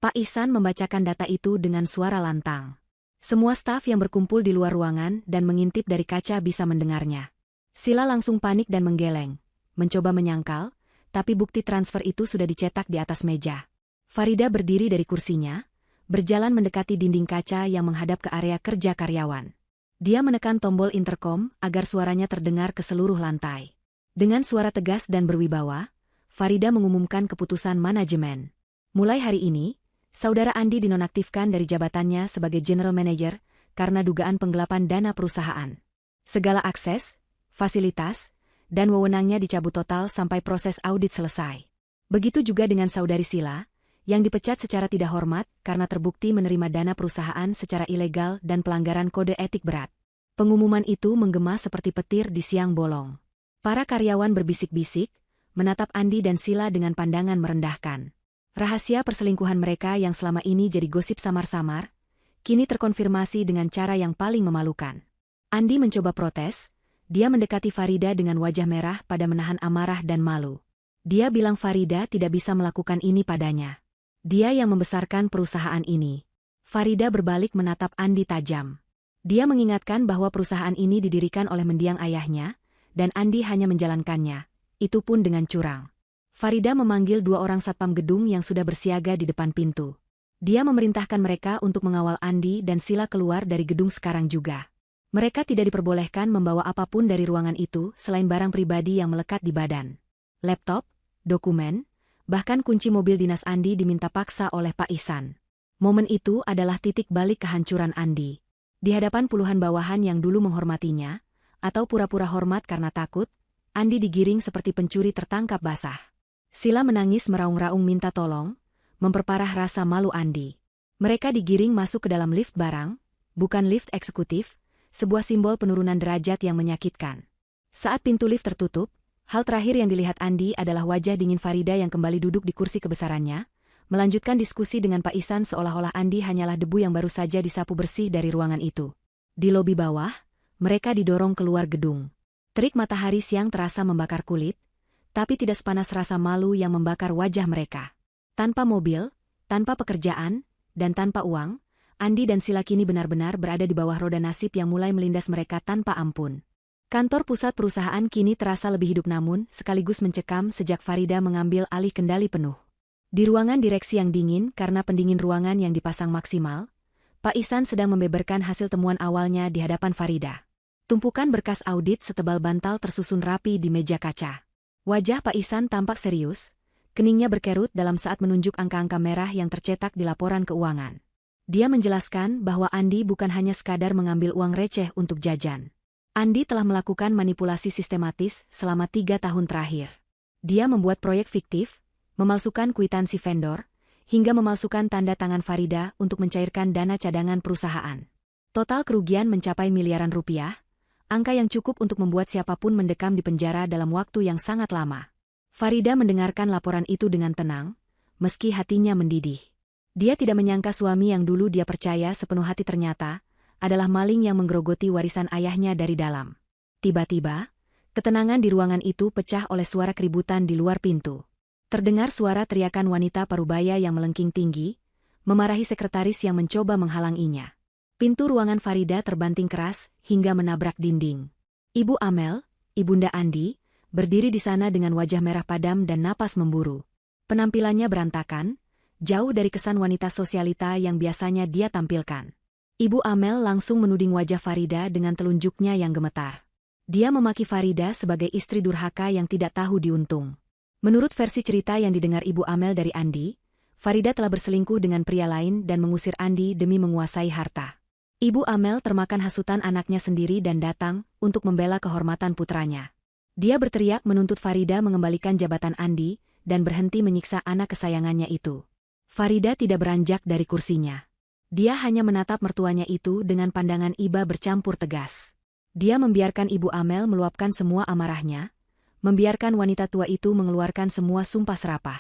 Pak Ihsan membacakan data itu dengan suara lantang. Semua staf yang berkumpul di luar ruangan dan mengintip dari kaca bisa mendengarnya. Sila langsung panik dan menggeleng, mencoba menyangkal, tapi bukti transfer itu sudah dicetak di atas meja. Farida berdiri dari kursinya, berjalan mendekati dinding kaca yang menghadap ke area kerja karyawan. Dia menekan tombol intercom agar suaranya terdengar ke seluruh lantai. Dengan suara tegas dan berwibawa, Farida mengumumkan keputusan manajemen. Mulai hari ini, Saudara Andi dinonaktifkan dari jabatannya sebagai General Manager karena dugaan penggelapan dana perusahaan. Segala akses, fasilitas, dan wewenangnya dicabut total sampai proses audit selesai. Begitu juga dengan saudari Sila, yang dipecat secara tidak hormat karena terbukti menerima dana perusahaan secara ilegal dan pelanggaran kode etik berat. Pengumuman itu menggema seperti petir di siang bolong. Para karyawan berbisik-bisik, menatap Andi dan Sila dengan pandangan merendahkan. Rahasia perselingkuhan mereka yang selama ini jadi gosip samar-samar, kini terkonfirmasi dengan cara yang paling memalukan. Andi mencoba protes, dia mendekati Farida dengan wajah merah pada menahan amarah dan malu. Dia bilang Farida tidak bisa melakukan ini padanya. Dia yang membesarkan perusahaan ini. Farida berbalik menatap Andi tajam. Dia mengingatkan bahwa perusahaan ini didirikan oleh mendiang ayahnya, dan Andi hanya menjalankannya, itu pun dengan curang. Farida memanggil 2 orang satpam gedung yang sudah bersiaga di depan pintu. Dia memerintahkan mereka untuk mengawal Andi dan Sila keluar dari gedung sekarang juga. Mereka tidak diperbolehkan membawa apapun dari ruangan itu selain barang pribadi yang melekat di badan. Laptop, dokumen, bahkan kunci mobil dinas Andi diminta paksa oleh Pak Ihsan. Momen itu adalah titik balik kehancuran Andi. Di hadapan puluhan bawahan yang dulu menghormatinya, atau pura-pura hormat karena takut, Andi digiring seperti pencuri tertangkap basah. Sila menangis meraung-raung minta tolong, memperparah rasa malu Andi. Mereka digiring masuk ke dalam lift barang, bukan lift eksekutif, sebuah simbol penurunan derajat yang menyakitkan. Saat pintu lift tertutup, hal terakhir yang dilihat Andi adalah wajah dingin Farida yang kembali duduk di kursi kebesarannya, melanjutkan diskusi dengan Pak Ihsan seolah-olah Andi hanyalah debu yang baru saja disapu bersih dari ruangan itu. Di lobi bawah, mereka didorong keluar gedung. Terik matahari siang terasa membakar kulit, tapi tidak sepanas rasa malu yang membakar wajah mereka. Tanpa mobil, tanpa pekerjaan, dan tanpa uang, Andi dan Sila kini benar-benar berada di bawah roda nasib yang mulai melindas mereka tanpa ampun. Kantor pusat perusahaan kini terasa lebih hidup namun sekaligus mencekam sejak Farida mengambil alih kendali penuh. Di ruangan direksi yang dingin karena pendingin ruangan yang dipasang maksimal, Pak Ihsan sedang membeberkan hasil temuan awalnya di hadapan Farida. Tumpukan berkas audit setebal bantal tersusun rapi di meja kaca. Wajah Pak Ihsan tampak serius, keningnya berkerut dalam saat menunjuk angka-angka merah yang tercetak di laporan keuangan. Dia menjelaskan bahwa Andi bukan hanya sekadar mengambil uang receh untuk jajan. Andi telah melakukan manipulasi sistematis selama 3 tahun terakhir. Dia membuat proyek fiktif, memalsukan kwitansi vendor, hingga memalsukan tanda tangan Farida untuk mencairkan dana cadangan perusahaan. Total kerugian mencapai miliaran rupiah, angka yang cukup untuk membuat siapapun mendekam di penjara dalam waktu yang sangat lama. Farida mendengarkan laporan itu dengan tenang, meski hatinya mendidih. Dia tidak menyangka suami yang dulu dia percaya sepenuh hati ternyata adalah maling yang menggerogoti warisan ayahnya dari dalam. Tiba-tiba, ketenangan di ruangan itu pecah oleh suara keributan di luar pintu. Terdengar suara teriakan wanita parubaya yang melengking tinggi, memarahi sekretaris yang mencoba menghalanginya. Pintu ruangan Farida terbanting keras hingga menabrak dinding. Ibu Amel, ibunda Andi, berdiri di sana dengan wajah merah padam dan napas memburu. Penampilannya berantakan, jauh dari kesan wanita sosialita yang biasanya dia tampilkan. Ibu Amel langsung menuding wajah Farida dengan telunjuknya yang gemetar. Dia memaki Farida sebagai istri durhaka yang tidak tahu diuntung. Menurut versi cerita yang didengar Ibu Amel dari Andi, Farida telah berselingkuh dengan pria lain dan mengusir Andi demi menguasai harta. Ibu Amel termakan hasutan anaknya sendiri dan datang untuk membela kehormatan putranya. Dia berteriak menuntut Farida mengembalikan jabatan Andi dan berhenti menyiksa anak kesayangannya itu. Farida tidak beranjak dari kursinya. Dia hanya menatap mertuanya itu dengan pandangan iba bercampur tegas. Dia membiarkan Ibu Amel meluapkan semua amarahnya, membiarkan wanita tua itu mengeluarkan semua sumpah serapah.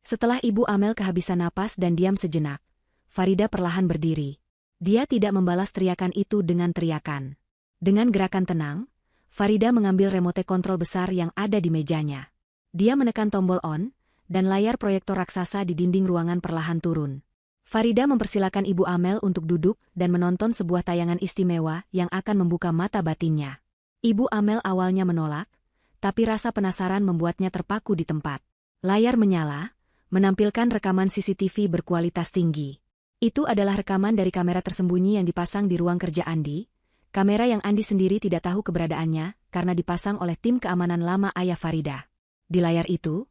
Setelah Ibu Amel kehabisan napas dan diam sejenak, Farida perlahan berdiri. Dia tidak membalas teriakan itu dengan teriakan. Dengan gerakan tenang, Farida mengambil remote kontrol besar yang ada di mejanya. Dia menekan tombol on, dan layar proyektor raksasa di dinding ruangan perlahan turun. Farida mempersilakan Ibu Amel untuk duduk dan menonton sebuah tayangan istimewa yang akan membuka mata batinnya. Ibu Amel awalnya menolak, tapi rasa penasaran membuatnya terpaku di tempat. Layar menyala, menampilkan rekaman CCTV berkualitas tinggi. Itu adalah rekaman dari kamera tersembunyi yang dipasang di ruang kerja Andi, kamera yang Andi sendiri tidak tahu keberadaannya karena dipasang oleh tim keamanan lama ayah Farida. Di layar itu,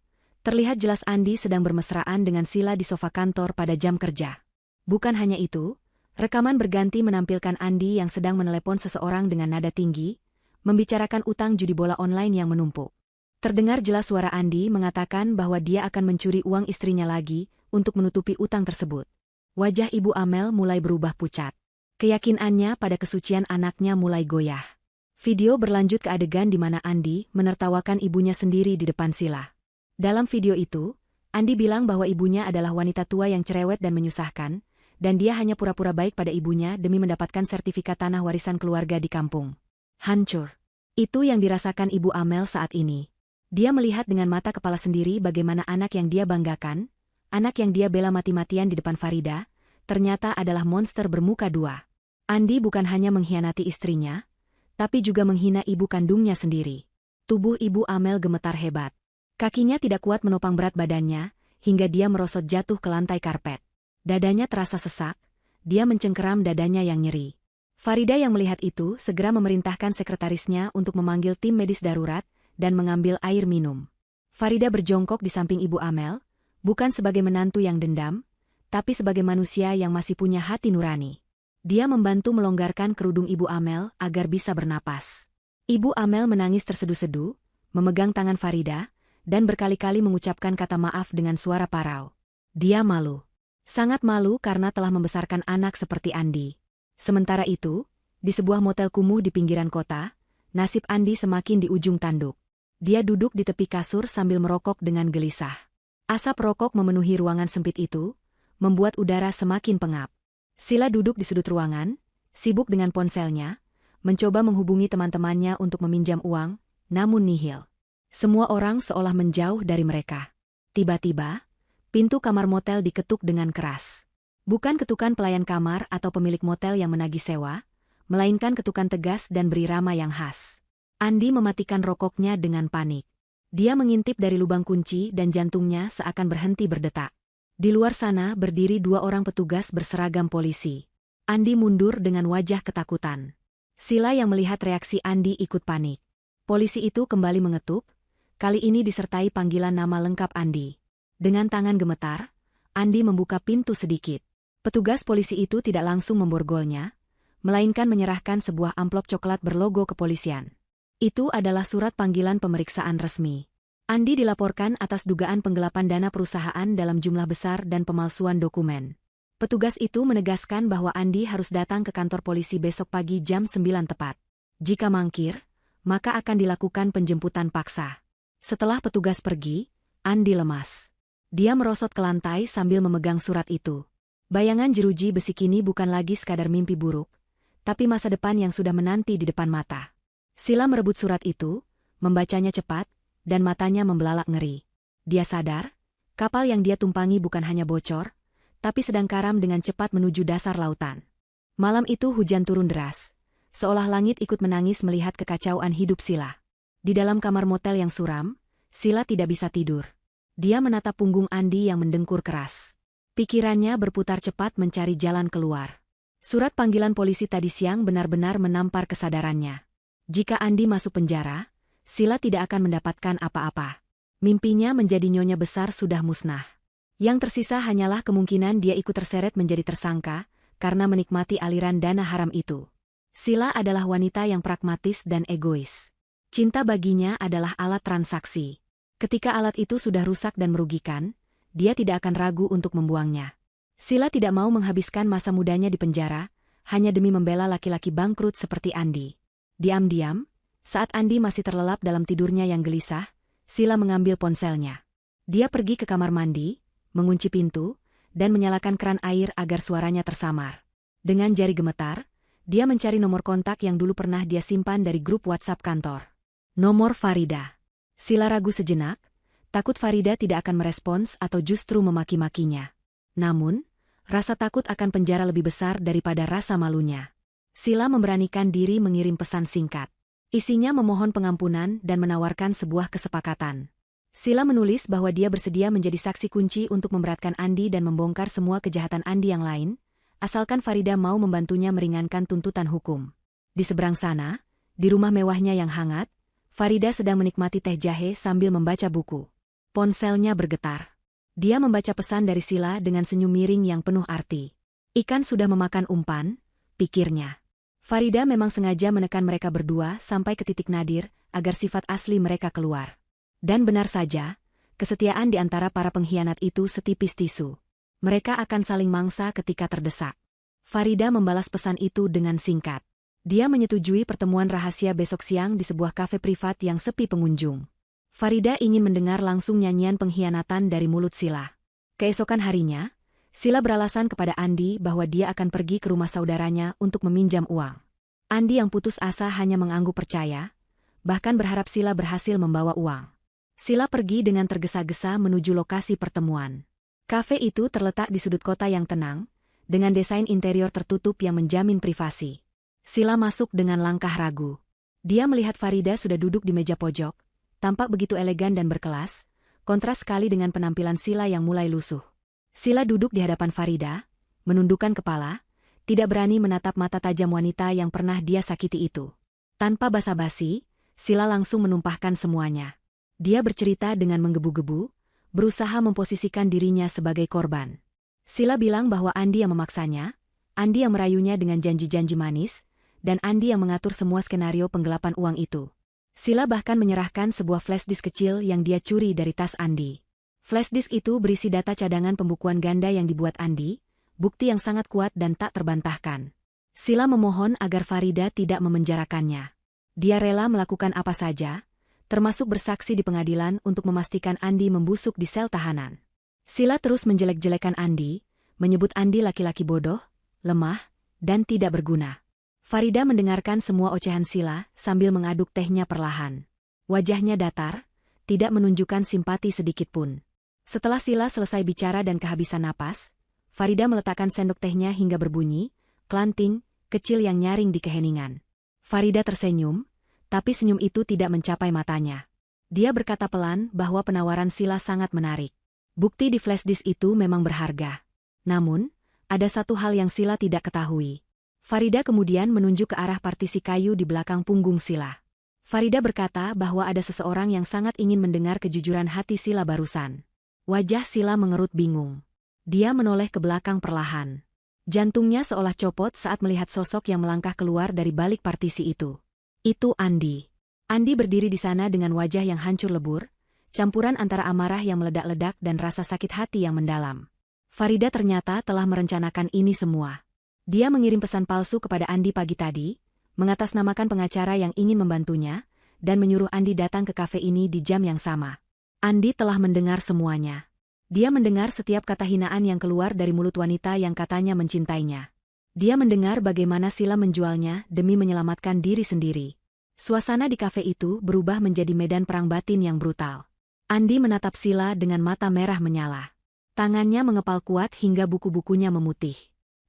Terlihat jelas Andi sedang bermesraan dengan Sila di sofa kantor pada jam kerja. Bukan hanya itu, rekaman berganti menampilkan Andi yang sedang menelepon seseorang dengan nada tinggi, membicarakan utang judi bola online yang menumpuk. Terdengar jelas suara Andi mengatakan bahwa dia akan mencuri uang istrinya lagi untuk menutupi utang tersebut. Wajah Ibu Amel mulai berubah pucat. Keyakinannya pada kesucian anaknya mulai goyah. Video berlanjut ke adegan di mana Andi menertawakan ibunya sendiri di depan Sila. Dalam video itu, Andi bilang bahwa ibunya adalah wanita tua yang cerewet dan menyusahkan, dan dia hanya pura-pura baik pada ibunya demi mendapatkan sertifikat tanah warisan keluarga di kampung. Hancur. Itu yang dirasakan Ibu Amel saat ini. Dia melihat dengan mata kepala sendiri bagaimana anak yang dia banggakan, anak yang dia bela mati-matian di depan Farida, ternyata adalah monster bermuka dua. Andi bukan hanya mengkhianati istrinya, tapi juga menghina ibu kandungnya sendiri. Tubuh Ibu Amel gemetar hebat. Kakinya tidak kuat menopang berat badannya, hingga dia merosot jatuh ke lantai karpet. Dadanya terasa sesak, dia mencengkeram dadanya yang nyeri. Farida yang melihat itu segera memerintahkan sekretarisnya untuk memanggil tim medis darurat dan mengambil air minum. Farida berjongkok di samping Ibu Amel, bukan sebagai menantu yang dendam, tapi sebagai manusia yang masih punya hati nurani. Dia membantu melonggarkan kerudung Ibu Amel agar bisa bernapas. Ibu Amel menangis terseduh-seduh, memegang tangan Farida, dan berkali-kali mengucapkan kata maaf dengan suara parau. Dia malu. Sangat malu karena telah membesarkan anak seperti Andi. Sementara itu, di sebuah motel kumuh di pinggiran kota, nasib Andi semakin di ujung tanduk. Dia duduk di tepi kasur sambil merokok dengan gelisah. Asap rokok memenuhi ruangan sempit itu, membuat udara semakin pengap. Sila duduk di sudut ruangan, sibuk dengan ponselnya, mencoba menghubungi teman-temannya untuk meminjam uang, namun nihil. Semua orang seolah menjauh dari mereka. Tiba-tiba, pintu kamar motel diketuk dengan keras. Bukan ketukan pelayan kamar atau pemilik motel yang menagih sewa, melainkan ketukan tegas dan berirama yang khas. Andi mematikan rokoknya dengan panik. Dia mengintip dari lubang kunci dan jantungnya seakan berhenti berdetak. Di luar sana berdiri dua orang petugas berseragam polisi. Andi mundur dengan wajah ketakutan. Sila yang melihat reaksi Andi ikut panik. Polisi itu kembali mengetuk, kali ini disertai panggilan nama lengkap Andi. Dengan tangan gemetar, Andi membuka pintu sedikit. Petugas polisi itu tidak langsung memborgolnya, melainkan menyerahkan sebuah amplop coklat berlogo kepolisian. Itu adalah surat panggilan pemeriksaan resmi. Andi dilaporkan atas dugaan penggelapan dana perusahaan dalam jumlah besar dan pemalsuan dokumen. Petugas itu menegaskan bahwa Andi harus datang ke kantor polisi besok pagi jam 9 tepat. Jika mangkir, maka akan dilakukan penjemputan paksa. Setelah petugas pergi, Andi lemas. Dia merosot ke lantai sambil memegang surat itu. Bayangan jeruji besi kini bukan lagi sekadar mimpi buruk, tapi masa depan yang sudah menanti di depan mata. Sila merebut surat itu, membacanya cepat, dan matanya membelalak ngeri. Dia sadar, kapal yang dia tumpangi bukan hanya bocor, tapi sedang karam dengan cepat menuju dasar lautan. Malam itu hujan turun deras, seolah langit ikut menangis melihat kekacauan hidup Sila. Di dalam kamar motel yang suram, Sila tidak bisa tidur. Dia menatap punggung Andi yang mendengkur keras. Pikirannya berputar cepat mencari jalan keluar. Surat panggilan polisi tadi siang benar-benar menampar kesadarannya. Jika Andi masuk penjara, Sila tidak akan mendapatkan apa-apa. Mimpinya menjadi nyonya besar sudah musnah. Yang tersisa hanyalah kemungkinan dia ikut terseret menjadi tersangka karena menikmati aliran dana haram itu. Sila adalah wanita yang pragmatis dan egois. Cinta baginya adalah alat transaksi. Ketika alat itu sudah rusak dan merugikan, dia tidak akan ragu untuk membuangnya. Sila tidak mau menghabiskan masa mudanya di penjara, hanya demi membela laki-laki bangkrut seperti Andi. Diam-diam, saat Andi masih terlelap dalam tidurnya yang gelisah, Sila mengambil ponselnya. Dia pergi ke kamar mandi, mengunci pintu, dan menyalakan keran air agar suaranya tersamar. Dengan jari gemetar, dia mencari nomor kontak yang dulu pernah dia simpan dari grup WhatsApp kantor. Nomor Farida. Sila ragu sejenak, takut Farida tidak akan merespons atau justru memaki-makinya. Namun, rasa takut akan penjara lebih besar daripada rasa malunya. Sila memberanikan diri mengirim pesan singkat. Isinya memohon pengampunan dan menawarkan sebuah kesepakatan. Sila menulis bahwa dia bersedia menjadi saksi kunci untuk memberatkan Andi dan membongkar semua kejahatan Andi yang lain, asalkan Farida mau membantunya meringankan tuntutan hukum. Di seberang sana, di rumah mewahnya yang hangat, Farida sedang menikmati teh jahe sambil membaca buku. Ponselnya bergetar. Dia membaca pesan dari Sila dengan senyum miring yang penuh arti. Ikan sudah memakan umpan, pikirnya. Farida memang sengaja menekan mereka berdua sampai ke titik nadir agar sifat asli mereka keluar. Dan benar saja, kesetiaan di antara para pengkhianat itu setipis tisu. Mereka akan saling mangsa ketika terdesak. Farida membalas pesan itu dengan singkat. Dia menyetujui pertemuan rahasia besok siang di sebuah kafe privat yang sepi pengunjung. Farida ingin mendengar langsung nyanyian pengkhianatan dari mulut Sila. Keesokan harinya, Sila beralasan kepada Andi bahwa dia akan pergi ke rumah saudaranya untuk meminjam uang. Andi yang putus asa hanya mengangguk percaya, bahkan berharap Sila berhasil membawa uang. Sila pergi dengan tergesa-gesa menuju lokasi pertemuan. Kafe itu terletak di sudut kota yang tenang, dengan desain interior tertutup yang menjamin privasi. Sila masuk dengan langkah ragu. Dia melihat Farida sudah duduk di meja pojok, tampak begitu elegan dan berkelas, kontras sekali dengan penampilan Sila yang mulai lusuh. Sila duduk di hadapan Farida, menundukkan kepala, tidak berani menatap mata tajam wanita yang pernah dia sakiti itu. Tanpa basa-basi, Sila langsung menumpahkan semuanya. Dia bercerita dengan menggebu-gebu, berusaha memposisikan dirinya sebagai korban. Sila bilang bahwa Andi yang memaksanya, Andi yang merayunya dengan janji-janji manis, dan Andi yang mengatur semua skenario penggelapan uang itu. Sila bahkan menyerahkan sebuah flashdisk kecil yang dia curi dari tas Andi. Flashdisk itu berisi data cadangan pembukuan ganda yang dibuat Andi, bukti yang sangat kuat dan tak terbantahkan. Sila memohon agar Farida tidak memenjarakannya. Dia rela melakukan apa saja, termasuk bersaksi di pengadilan untuk memastikan Andi membusuk di sel tahanan. Sila terus menjelek-jelekan Andi, menyebut Andi laki-laki bodoh, lemah, dan tidak berguna. Farida mendengarkan semua ocehan Sila sambil mengaduk tehnya perlahan. Wajahnya datar, tidak menunjukkan simpati sedikitpun. Setelah Sila selesai bicara dan kehabisan napas, Farida meletakkan sendok tehnya hingga berbunyi, klanting, kecil yang nyaring di keheningan. Farida tersenyum, tapi senyum itu tidak mencapai matanya. Dia berkata pelan bahwa penawaran Sila sangat menarik. Bukti di flashdisk itu memang berharga. Namun, ada satu hal yang Sila tidak ketahui. Farida kemudian menunjuk ke arah partisi kayu di belakang punggung Sila. Farida berkata bahwa ada seseorang yang sangat ingin mendengar kejujuran hati Sila barusan. Wajah Sila mengerut bingung. Dia menoleh ke belakang perlahan. Jantungnya seolah copot saat melihat sosok yang melangkah keluar dari balik partisi itu. Itu Andi. Andi berdiri di sana dengan wajah yang hancur lebur, campuran antara amarah yang meledak-ledak dan rasa sakit hati yang mendalam. Farida ternyata telah merencanakan ini semua. Dia mengirim pesan palsu kepada Andi pagi tadi, mengatasnamakan pengacara yang ingin membantunya, dan menyuruh Andi datang ke kafe ini di jam yang sama. Andi telah mendengar semuanya. Dia mendengar setiap kata hinaan yang keluar dari mulut wanita yang katanya mencintainya. Dia mendengar bagaimana Sila menjualnya demi menyelamatkan diri sendiri. Suasana di kafe itu berubah menjadi medan perang batin yang brutal. Andi menatap Sila dengan mata merah menyala. Tangannya mengepal kuat hingga buku-bukunya memutih.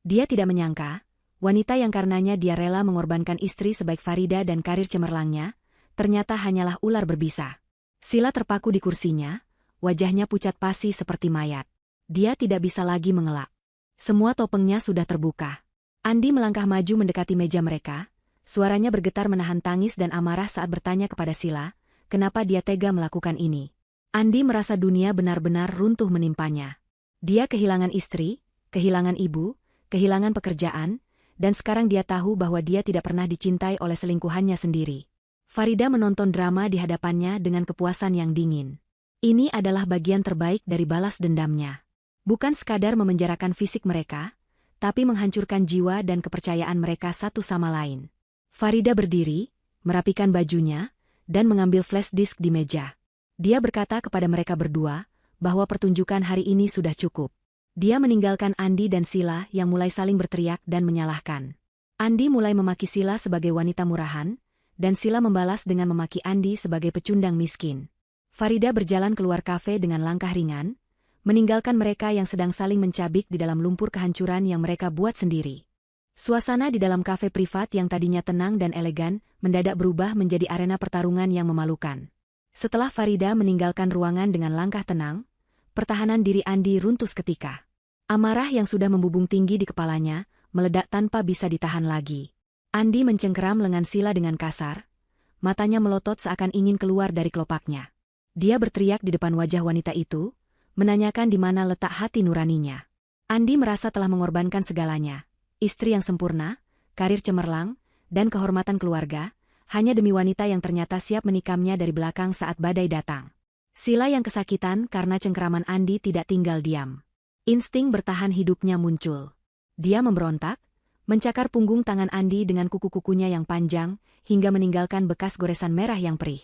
Dia tidak menyangka, wanita yang karenanya dia rela mengorbankan istri sebaik Farida dan karir cemerlangnya, ternyata hanyalah ular berbisa. Sila terpaku di kursinya, wajahnya pucat pasi seperti mayat. Dia tidak bisa lagi mengelak. Semua topengnya sudah terbuka. Andi melangkah maju mendekati meja mereka, suaranya bergetar menahan tangis dan amarah saat bertanya kepada Sila, kenapa dia tega melakukan ini. Andi merasa dunia benar-benar runtuh menimpanya. Dia kehilangan istri, kehilangan ibu, kehilangan pekerjaan, dan sekarang dia tahu bahwa dia tidak pernah dicintai oleh selingkuhannya sendiri. Farida menonton drama di hadapannya dengan kepuasan yang dingin. Ini adalah bagian terbaik dari balas dendamnya. Bukan sekadar memenjarakan fisik mereka, tapi menghancurkan jiwa dan kepercayaan mereka satu sama lain. Farida berdiri, merapikan bajunya, dan mengambil flash disk di meja. Dia berkata kepada mereka berdua, bahwa pertunjukan hari ini sudah cukup. Dia meninggalkan Andi dan Sila yang mulai saling berteriak dan menyalahkan. Andi mulai memaki Sila sebagai wanita murahan, dan Sila membalas dengan memaki Andi sebagai pecundang miskin. Farida berjalan keluar kafe dengan langkah ringan, meninggalkan mereka yang sedang saling mencabik di dalam lumpur kehancuran yang mereka buat sendiri. Suasana di dalam kafe privat yang tadinya tenang dan elegan, mendadak berubah menjadi arena pertarungan yang memalukan. Setelah Farida meninggalkan ruangan dengan langkah tenang, pertahanan diri Andi runtuh seketika. Amarah yang sudah membubung tinggi di kepalanya, meledak tanpa bisa ditahan lagi. Andi mencengkeram lengan Sila dengan kasar, matanya melotot seakan ingin keluar dari kelopaknya. Dia berteriak di depan wajah wanita itu, menanyakan di mana letak hati nuraninya. Andi merasa telah mengorbankan segalanya. Istri yang sempurna, karir cemerlang, dan kehormatan keluarga, hanya demi wanita yang ternyata siap menikamnya dari belakang saat badai datang. Sila yang kesakitan karena cengkeraman Andi tidak tinggal diam. Insting bertahan hidupnya muncul. Dia memberontak, mencakar punggung tangan Andi dengan kuku-kukunya yang panjang, hingga meninggalkan bekas goresan merah yang perih.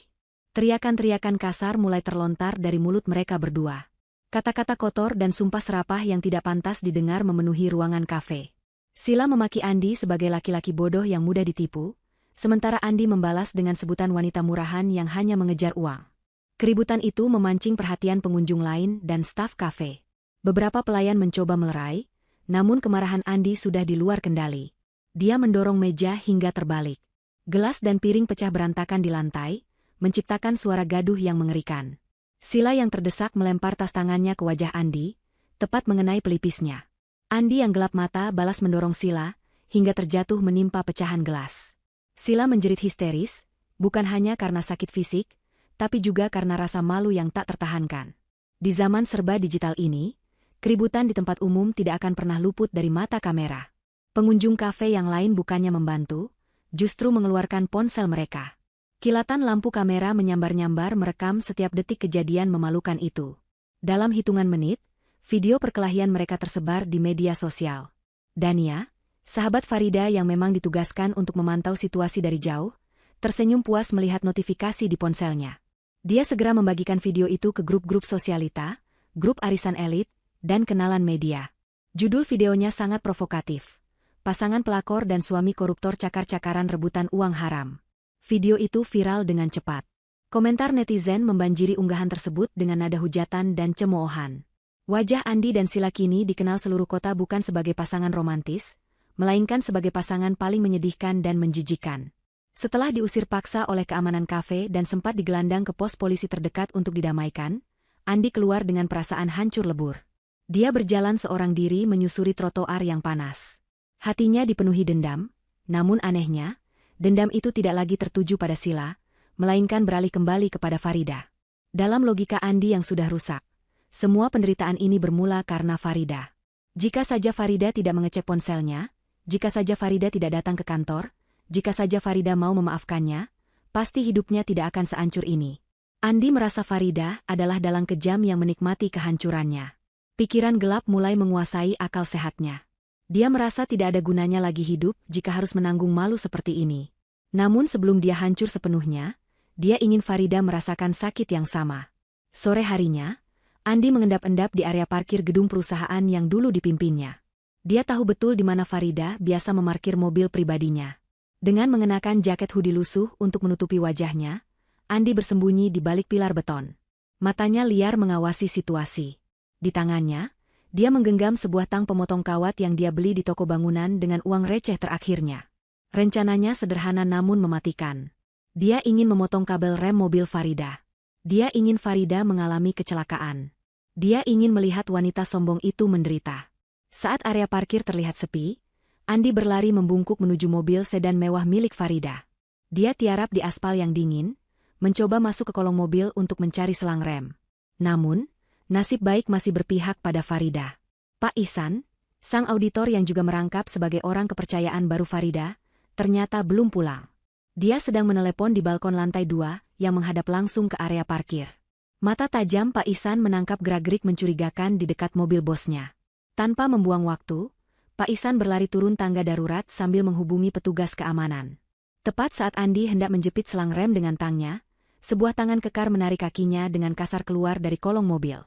Teriakan-teriakan kasar mulai terlontar dari mulut mereka berdua. Kata-kata kotor dan sumpah serapah yang tidak pantas didengar memenuhi ruangan kafe. Sila memaki Andi sebagai laki-laki bodoh yang mudah ditipu, sementara Andi membalas dengan sebutan wanita murahan yang hanya mengejar uang. Keributan itu memancing perhatian pengunjung lain dan staf kafe. Beberapa pelayan mencoba melerai, namun kemarahan Andi sudah di luar kendali. Dia mendorong meja hingga terbalik. Gelas dan piring pecah berantakan di lantai, menciptakan suara gaduh yang mengerikan. Sila yang terdesak melempar tas tangannya ke wajah Andi, tepat mengenai pelipisnya. Andi yang gelap mata balas mendorong Sila, hingga terjatuh menimpa pecahan gelas. Sila menjerit histeris, bukan hanya karena sakit fisik, tapi juga karena rasa malu yang tak tertahankan. Di zaman serba digital ini, keributan di tempat umum tidak akan pernah luput dari mata kamera. Pengunjung kafe yang lain bukannya membantu, justru mengeluarkan ponsel mereka. Kilatan lampu kamera menyambar-nyambar merekam setiap detik kejadian memalukan itu. Dalam hitungan menit, video perkelahian mereka tersebar di media sosial. Dania, sahabat Farida yang memang ditugaskan untuk memantau situasi dari jauh, tersenyum puas melihat notifikasi di ponselnya. Dia segera membagikan video itu ke grup-grup sosialita, grup arisan elit, dan kenalan media. Judul videonya sangat provokatif. Pasangan pelakor dan suami koruptor cakar-cakaran rebutan uang haram. Video itu viral dengan cepat. Komentar netizen membanjiri unggahan tersebut dengan nada hujatan dan cemoohan. Wajah Andi dan Sila kini dikenal seluruh kota bukan sebagai pasangan romantis, melainkan sebagai pasangan paling menyedihkan dan menjijikan. Setelah diusir paksa oleh keamanan kafe dan sempat digelandang ke pos polisi terdekat untuk didamaikan, Andi keluar dengan perasaan hancur lebur. Dia berjalan seorang diri menyusuri trotoar yang panas. Hatinya dipenuhi dendam, namun anehnya, dendam itu tidak lagi tertuju pada Sila, melainkan beralih kembali kepada Farida. Dalam logika Andi yang sudah rusak, semua penderitaan ini bermula karena Farida. Jika saja Farida tidak mengecek ponselnya, jika saja Farida tidak datang ke kantor, jika saja Farida mau memaafkannya, pasti hidupnya tidak akan sehancur ini. Andi merasa Farida adalah dalang kejam yang menikmati kehancurannya. Pikiran gelap mulai menguasai akal sehatnya. Dia merasa tidak ada gunanya lagi hidup jika harus menanggung malu seperti ini. Namun sebelum dia hancur sepenuhnya, dia ingin Farida merasakan sakit yang sama. Sore harinya, Andi mengendap-endap di area parkir gedung perusahaan yang dulu dipimpinnya. Dia tahu betul di mana Farida biasa memarkir mobil pribadinya. Dengan mengenakan jaket hoodie lusuh untuk menutupi wajahnya, Andi bersembunyi di balik pilar beton. Matanya liar mengawasi situasi. Di tangannya, dia menggenggam sebuah tang pemotong kawat yang dia beli di toko bangunan dengan uang receh terakhirnya. Rencananya sederhana namun mematikan. Dia ingin memotong kabel rem mobil Farida. Dia ingin Farida mengalami kecelakaan. Dia ingin melihat wanita sombong itu menderita. Saat area parkir terlihat sepi, Andi berlari membungkuk menuju mobil sedan mewah milik Farida. Dia tiarap di aspal yang dingin, mencoba masuk ke kolong mobil untuk mencari selang rem. Namun, nasib baik masih berpihak pada Farida. Pak Ihsan, sang auditor yang juga merangkap sebagai orang kepercayaan baru Farida, ternyata belum pulang. Dia sedang menelepon di balkon lantai 2 yang menghadap langsung ke area parkir. Mata tajam Pak Ihsan menangkap gerak-gerik mencurigakan di dekat mobil bosnya. Tanpa membuang waktu, Pak Ihsan berlari turun tangga darurat sambil menghubungi petugas keamanan. Tepat saat Andi hendak menjepit selang rem dengan tangnya, sebuah tangan kekar menarik kakinya dengan kasar keluar dari kolong mobil.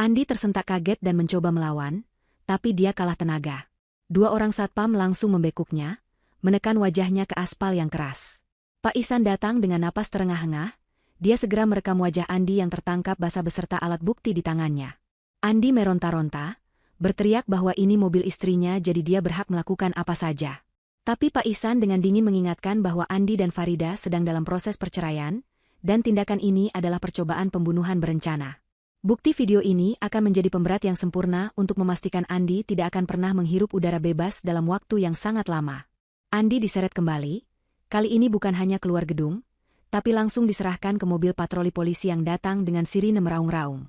Andi tersentak kaget dan mencoba melawan, tapi dia kalah tenaga. Dua orang satpam langsung membekuknya, menekan wajahnya ke aspal yang keras. Pak Ihsan datang dengan napas terengah-engah, dia segera merekam wajah Andi yang tertangkap basah beserta alat bukti di tangannya. Andi meronta-ronta, berteriak bahwa ini mobil istrinya jadi dia berhak melakukan apa saja. Tapi Pak Ihsan dengan dingin mengingatkan bahwa Andi dan Farida sedang dalam proses perceraian, dan tindakan ini adalah percobaan pembunuhan berencana. Bukti video ini akan menjadi pemberat yang sempurna untuk memastikan Andi tidak akan pernah menghirup udara bebas dalam waktu yang sangat lama. Andi diseret kembali, kali ini bukan hanya keluar gedung, tapi langsung diserahkan ke mobil patroli polisi yang datang dengan sirine meraung-raung.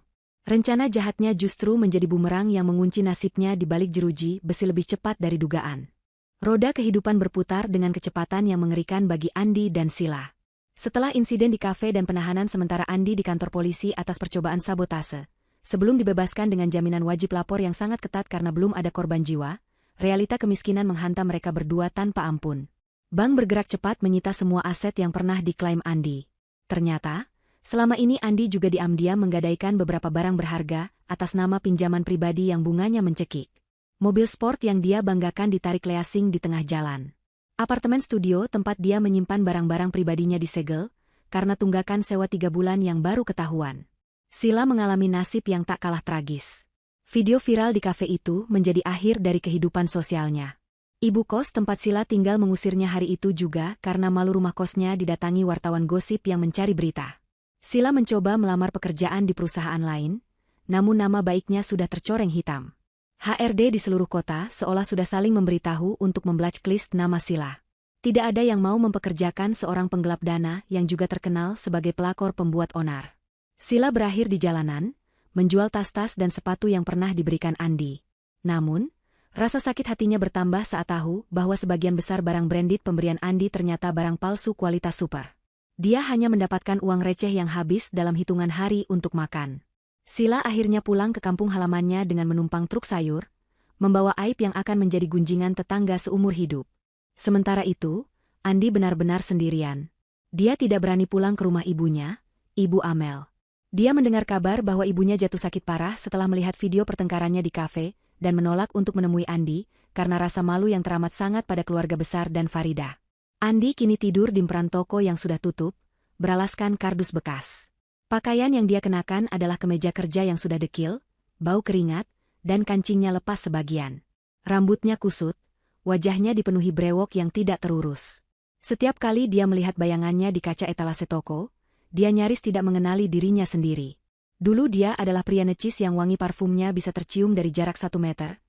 Rencana jahatnya justru menjadi bumerang yang mengunci nasibnya di balik jeruji besi lebih cepat dari dugaan. Roda kehidupan berputar dengan kecepatan yang mengerikan bagi Andi dan Sila. Setelah insiden di kafe dan penahanan sementara Andi di kantor polisi atas percobaan sabotase, sebelum dibebaskan dengan jaminan wajib lapor yang sangat ketat karena belum ada korban jiwa, realita kemiskinan menghantam mereka berdua tanpa ampun. Bank bergerak cepat menyita semua aset yang pernah diklaim Andi. Ternyata, selama ini Andi juga diam-diam menggadaikan beberapa barang berharga atas nama pinjaman pribadi yang bunganya mencekik. Mobil sport yang dia banggakan ditarik leasing di tengah jalan. Apartemen studio tempat dia menyimpan barang-barang pribadinya disegel karena tunggakan sewa 3 bulan yang baru ketahuan. Sila mengalami nasib yang tak kalah tragis. Video viral di kafe itu menjadi akhir dari kehidupan sosialnya. Ibu kos tempat Sila tinggal mengusirnya hari itu juga karena malu rumah kosnya didatangi wartawan gosip yang mencari berita. Sila mencoba melamar pekerjaan di perusahaan lain, namun nama baiknya sudah tercoreng hitam. HRD di seluruh kota seolah sudah saling memberitahu untuk memblacklist nama Sila. Tidak ada yang mau mempekerjakan seorang penggelap dana yang juga terkenal sebagai pelakor pembuat onar. Sila berakhir di jalanan, menjual tas-tas dan sepatu yang pernah diberikan Andi. Namun, rasa sakit hatinya bertambah saat tahu bahwa sebagian besar barang branded pemberian Andi ternyata barang palsu kualitas super. Dia hanya mendapatkan uang receh yang habis dalam hitungan hari untuk makan. Sila akhirnya pulang ke kampung halamannya dengan menumpang truk sayur, membawa aib yang akan menjadi gunjingan tetangga seumur hidup. Sementara itu, Andi benar-benar sendirian. Dia tidak berani pulang ke rumah ibunya, Ibu Amel. Dia mendengar kabar bahwa ibunya jatuh sakit parah setelah melihat video pertengkarannya di kafe dan menolak untuk menemui Andi karena rasa malu yang teramat sangat pada keluarga besar dan Farida. Andi kini tidur di emperan toko yang sudah tutup, beralaskan kardus bekas. Pakaian yang dia kenakan adalah kemeja kerja yang sudah dekil, bau keringat, dan kancingnya lepas sebagian. Rambutnya kusut, wajahnya dipenuhi brewok yang tidak terurus. Setiap kali dia melihat bayangannya di kaca etalase toko, dia nyaris tidak mengenali dirinya sendiri. Dulu dia adalah pria necis yang wangi parfumnya bisa tercium dari jarak 1 meter.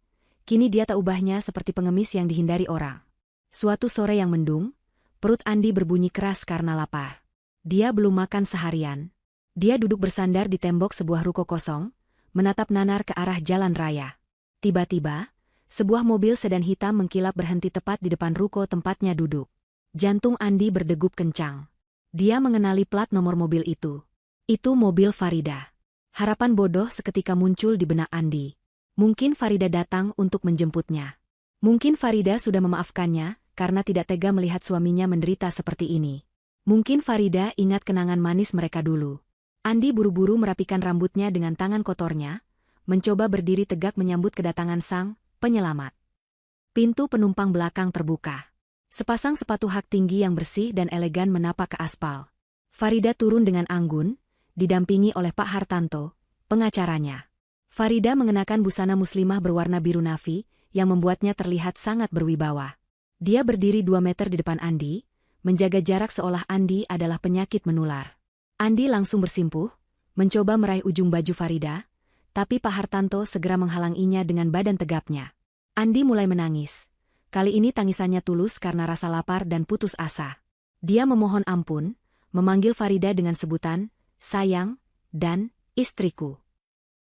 Kini dia tak ubahnya seperti pengemis yang dihindari orang. Suatu sore yang mendung, perut Andi berbunyi keras karena lapar. Dia belum makan seharian. Dia duduk bersandar di tembok sebuah ruko kosong, menatap nanar ke arah jalan raya. Tiba-tiba, sebuah mobil sedan hitam mengkilap berhenti tepat di depan ruko tempatnya duduk. Jantung Andi berdegup kencang. Dia mengenali plat nomor mobil itu. Itu mobil Farida. Harapan bodoh seketika muncul di benak Andi. Mungkin Farida datang untuk menjemputnya. Mungkin Farida sudah memaafkannya karena tidak tega melihat suaminya menderita seperti ini. Mungkin Farida ingat kenangan manis mereka dulu. Andi buru-buru merapikan rambutnya dengan tangan kotornya, mencoba berdiri tegak menyambut kedatangan sang penyelamat. Pintu penumpang belakang terbuka. Sepasang sepatu hak tinggi yang bersih dan elegan menapak ke aspal. Farida turun dengan anggun, didampingi oleh Pak Hartanto, pengacaranya. Farida mengenakan busana muslimah berwarna biru nafi, yang membuatnya terlihat sangat berwibawa. Dia berdiri 2 meter di depan Andi, menjaga jarak seolah Andi adalah penyakit menular. Andi langsung bersimpuh, mencoba meraih ujung baju Farida, tapi Pak Hartanto segera menghalanginya dengan badan tegapnya. Andi mulai menangis. Kali ini tangisannya tulus karena rasa lapar dan putus asa. Dia memohon ampun, memanggil Farida dengan sebutan, sayang, dan istriku.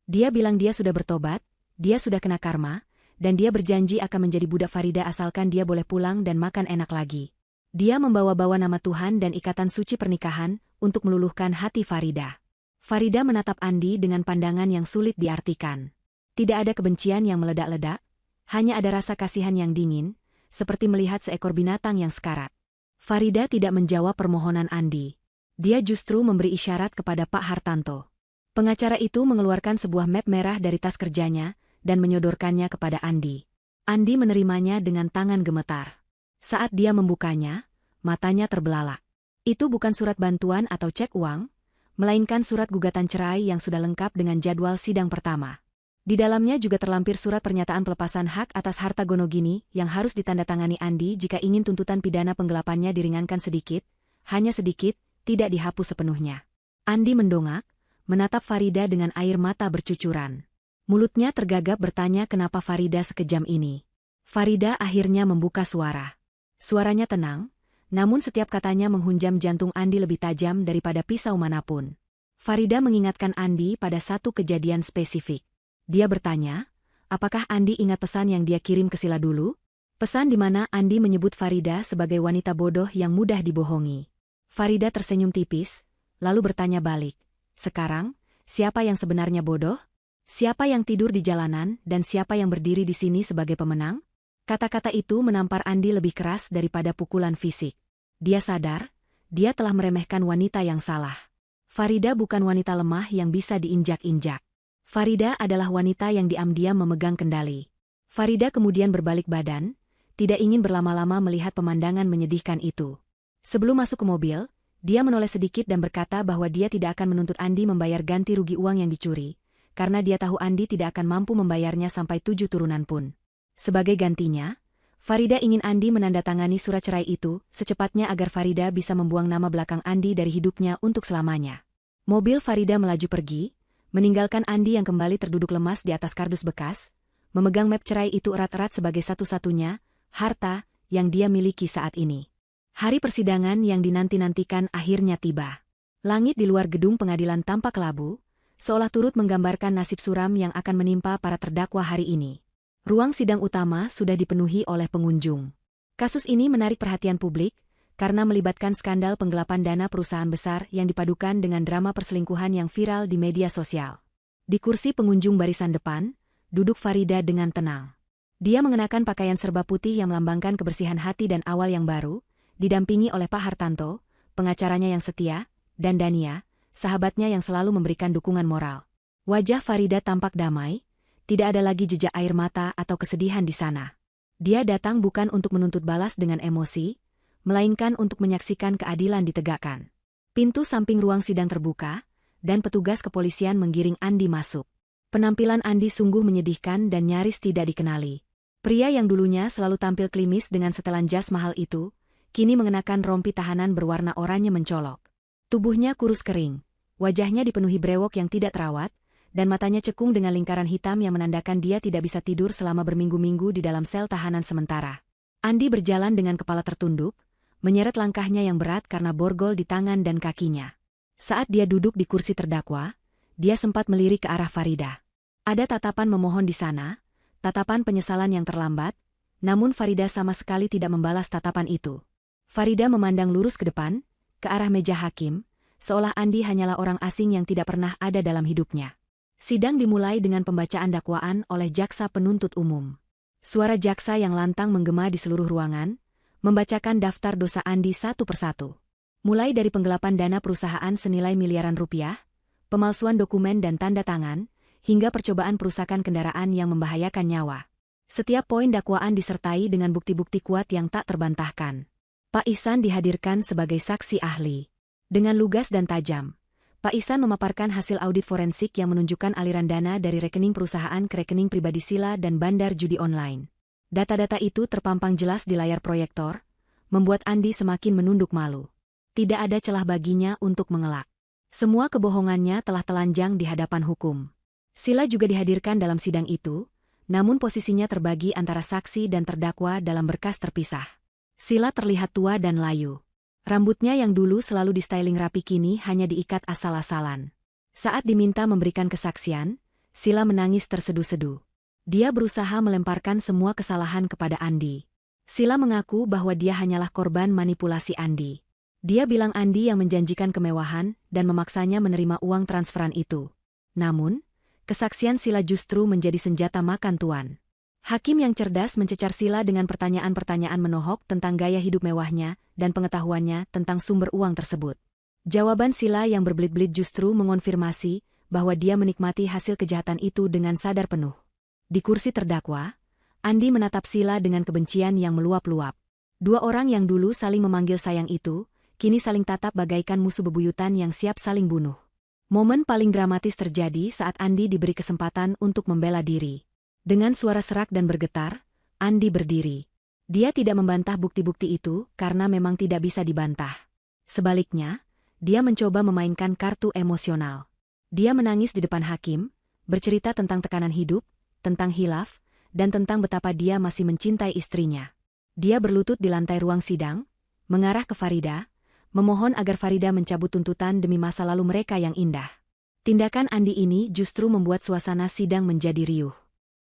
Dia bilang dia sudah bertobat, dia sudah kena karma, dan dia berjanji akan menjadi budak Farida asalkan dia boleh pulang dan makan enak lagi. Dia membawa-bawa nama Tuhan dan ikatan suci pernikahan untuk meluluhkan hati Farida. Farida menatap Andi dengan pandangan yang sulit diartikan. Tidak ada kebencian yang meledak-ledak, hanya ada rasa kasihan yang dingin, seperti melihat seekor binatang yang sekarat. Farida tidak menjawab permohonan Andi. Dia justru memberi isyarat kepada Pak Hartanto. Pengacara itu mengeluarkan sebuah map merah dari tas kerjanya dan menyodorkannya kepada Andi. Andi menerimanya dengan tangan gemetar. Saat dia membukanya, matanya terbelalak. Itu bukan surat bantuan atau cek uang, melainkan surat gugatan cerai yang sudah lengkap dengan jadwal sidang pertama. Di dalamnya juga terlampir surat pernyataan pelepasan hak atas harta Gonogini yang harus ditandatangani Andi jika ingin tuntutan pidana penggelapannya diringankan sedikit, hanya sedikit, tidak dihapus sepenuhnya. Andi mendongak, menatap Farida dengan air mata bercucuran. Mulutnya tergagap bertanya kenapa Farida sekejam ini. Farida akhirnya membuka suara. Suaranya tenang, Namun setiap katanya menghunjam jantung Andi lebih tajam daripada pisau manapun. Farida mengingatkan Andi pada satu kejadian spesifik. Dia bertanya, apakah Andi ingat pesan yang dia kirim ke Sila dulu? Pesan di mana Andi menyebut Farida sebagai wanita bodoh yang mudah dibohongi. Farida tersenyum tipis, lalu bertanya balik. Sekarang, siapa yang sebenarnya bodoh? Siapa yang tidur di jalanan dan siapa yang berdiri di sini sebagai pemenang? Kata-kata itu menampar Andi lebih keras daripada pukulan fisik. Dia sadar, dia telah meremehkan wanita yang salah. Farida bukan wanita lemah yang bisa diinjak-injak. Farida adalah wanita yang diam-diam memegang kendali. Farida kemudian berbalik badan, tidak ingin berlama-lama melihat pemandangan menyedihkan itu. Sebelum masuk ke mobil, dia menoleh sedikit dan berkata bahwa dia tidak akan menuntut Andi membayar ganti rugi uang yang dicuri, karena dia tahu Andi tidak akan mampu membayarnya sampai 7 turunan pun. Sebagai gantinya, Farida ingin Andi menandatangani surat cerai itu secepatnya agar Farida bisa membuang nama belakang Andi dari hidupnya untuk selamanya. Mobil Farida melaju pergi, meninggalkan Andi yang kembali terduduk lemas di atas kardus bekas, memegang map cerai itu erat-erat sebagai satu-satunya harta yang dia miliki saat ini. Hari persidangan yang dinanti-nantikan akhirnya tiba. Langit di luar gedung pengadilan tampak kelabu, seolah turut menggambarkan nasib suram yang akan menimpa para terdakwa hari ini. Ruang sidang utama sudah dipenuhi oleh pengunjung. Kasus ini menarik perhatian publik, karena melibatkan skandal penggelapan dana perusahaan besar yang dipadukan dengan drama perselingkuhan yang viral di media sosial. Di kursi pengunjung barisan depan, duduk Farida dengan tenang. Dia mengenakan pakaian serba putih yang melambangkan kebersihan hati dan awal yang baru, didampingi oleh Pak Hartanto, pengacaranya yang setia, dan Dania, sahabatnya yang selalu memberikan dukungan moral. Wajah Farida tampak damai, tidak ada lagi jejak air mata atau kesedihan di sana. Dia datang bukan untuk menuntut balas dengan emosi, melainkan untuk menyaksikan keadilan ditegakkan. Pintu samping ruang sidang terbuka, dan petugas kepolisian menggiring Andi masuk. Penampilan Andi sungguh menyedihkan dan nyaris tidak dikenali. Pria yang dulunya selalu tampil klimis dengan setelan jas mahal itu, kini mengenakan rompi tahanan berwarna oranye mencolok. Tubuhnya kurus kering, wajahnya dipenuhi brewok yang tidak terawat, dan matanya cekung dengan lingkaran hitam yang menandakan dia tidak bisa tidur selama berminggu-minggu di dalam sel tahanan sementara. Andi berjalan dengan kepala tertunduk, menyeret langkahnya yang berat karena borgol di tangan dan kakinya. Saat dia duduk di kursi terdakwa, dia sempat melirik ke arah Farida. Ada tatapan memohon di sana, tatapan penyesalan yang terlambat, namun Farida sama sekali tidak membalas tatapan itu. Farida memandang lurus ke depan, ke arah meja hakim, seolah Andi hanyalah orang asing yang tidak pernah ada dalam hidupnya. Sidang dimulai dengan pembacaan dakwaan oleh jaksa penuntut umum. Suara jaksa yang lantang menggema di seluruh ruangan, membacakan daftar dosa Andi satu persatu. Mulai dari penggelapan dana perusahaan senilai miliaran rupiah, pemalsuan dokumen dan tanda tangan, hingga percobaan perusakan kendaraan yang membahayakan nyawa. Setiap poin dakwaan disertai dengan bukti-bukti kuat yang tak terbantahkan. Pak Ihsan dihadirkan sebagai saksi ahli. Dengan lugas dan tajam, Pak Ihsan memaparkan hasil audit forensik yang menunjukkan aliran dana dari rekening perusahaan ke rekening pribadi Sila dan bandar judi online. Data-data itu terpampang jelas di layar proyektor, membuat Andi semakin menunduk malu. Tidak ada celah baginya untuk mengelak. Semua kebohongannya telah telanjang di hadapan hukum. Sila juga dihadirkan dalam sidang itu, namun posisinya terbagi antara saksi dan terdakwa dalam berkas terpisah. Sila terlihat tua dan layu. Rambutnya yang dulu selalu di-styling rapi kini hanya diikat asal-asalan. Saat diminta memberikan kesaksian, Sila menangis terseduh-seduh. Dia berusaha melemparkan semua kesalahan kepada Andi. Sila mengaku bahwa dia hanyalah korban manipulasi Andi. Dia bilang Andi yang menjanjikan kemewahan dan memaksanya menerima uang transferan itu. Namun, kesaksian Sila justru menjadi senjata makan tuan. Hakim yang cerdas mencecar Sila dengan pertanyaan-pertanyaan menohok tentang gaya hidup mewahnya dan pengetahuannya tentang sumber uang tersebut. Jawaban Sila yang berbelit-belit justru mengonfirmasi bahwa dia menikmati hasil kejahatan itu dengan sadar penuh. Di kursi terdakwa, Andi menatap Sila dengan kebencian yang meluap-luap. Dua orang yang dulu saling memanggil sayang itu, kini saling tatap bagaikan musuh bebuyutan yang siap saling bunuh. Momen paling dramatis terjadi saat Andi diberi kesempatan untuk membela diri. Dengan suara serak dan bergetar, Andi berdiri. Dia tidak membantah bukti-bukti itu karena memang tidak bisa dibantah. Sebaliknya, dia mencoba memainkan kartu emosional. Dia menangis di depan hakim, bercerita tentang tekanan hidup, tentang hilaf, dan tentang betapa dia masih mencintai istrinya. Dia berlutut di lantai ruang sidang, mengarah ke Farida, memohon agar Farida mencabut tuntutan demi masa lalu mereka yang indah. Tindakan Andi ini justru membuat suasana sidang menjadi riuh.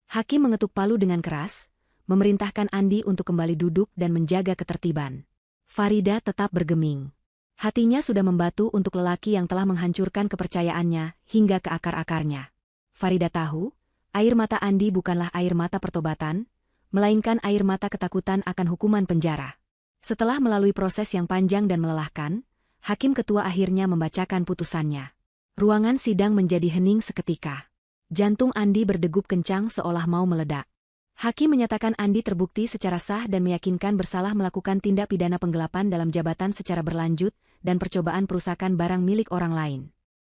Hakim mengetuk palu dengan keras, memerintahkan Andi untuk kembali duduk dan menjaga ketertiban. Farida tetap bergeming. Hatinya sudah membatu untuk lelaki yang telah menghancurkan kepercayaannya hingga ke akar-akarnya. Farida tahu, air mata Andi bukanlah air mata pertobatan, melainkan air mata ketakutan akan hukuman penjara. Setelah melalui proses yang panjang dan melelahkan, Hakim Ketua akhirnya membacakan putusannya. Ruangan sidang menjadi hening seketika. Jantung Andi berdegup kencang seolah mau meledak. Hakim menyatakan Andi terbukti secara sah dan meyakinkan bersalah melakukan tindak pidana penggelapan dalam jabatan secara berlanjut dan percobaan perusakan barang milik orang lain.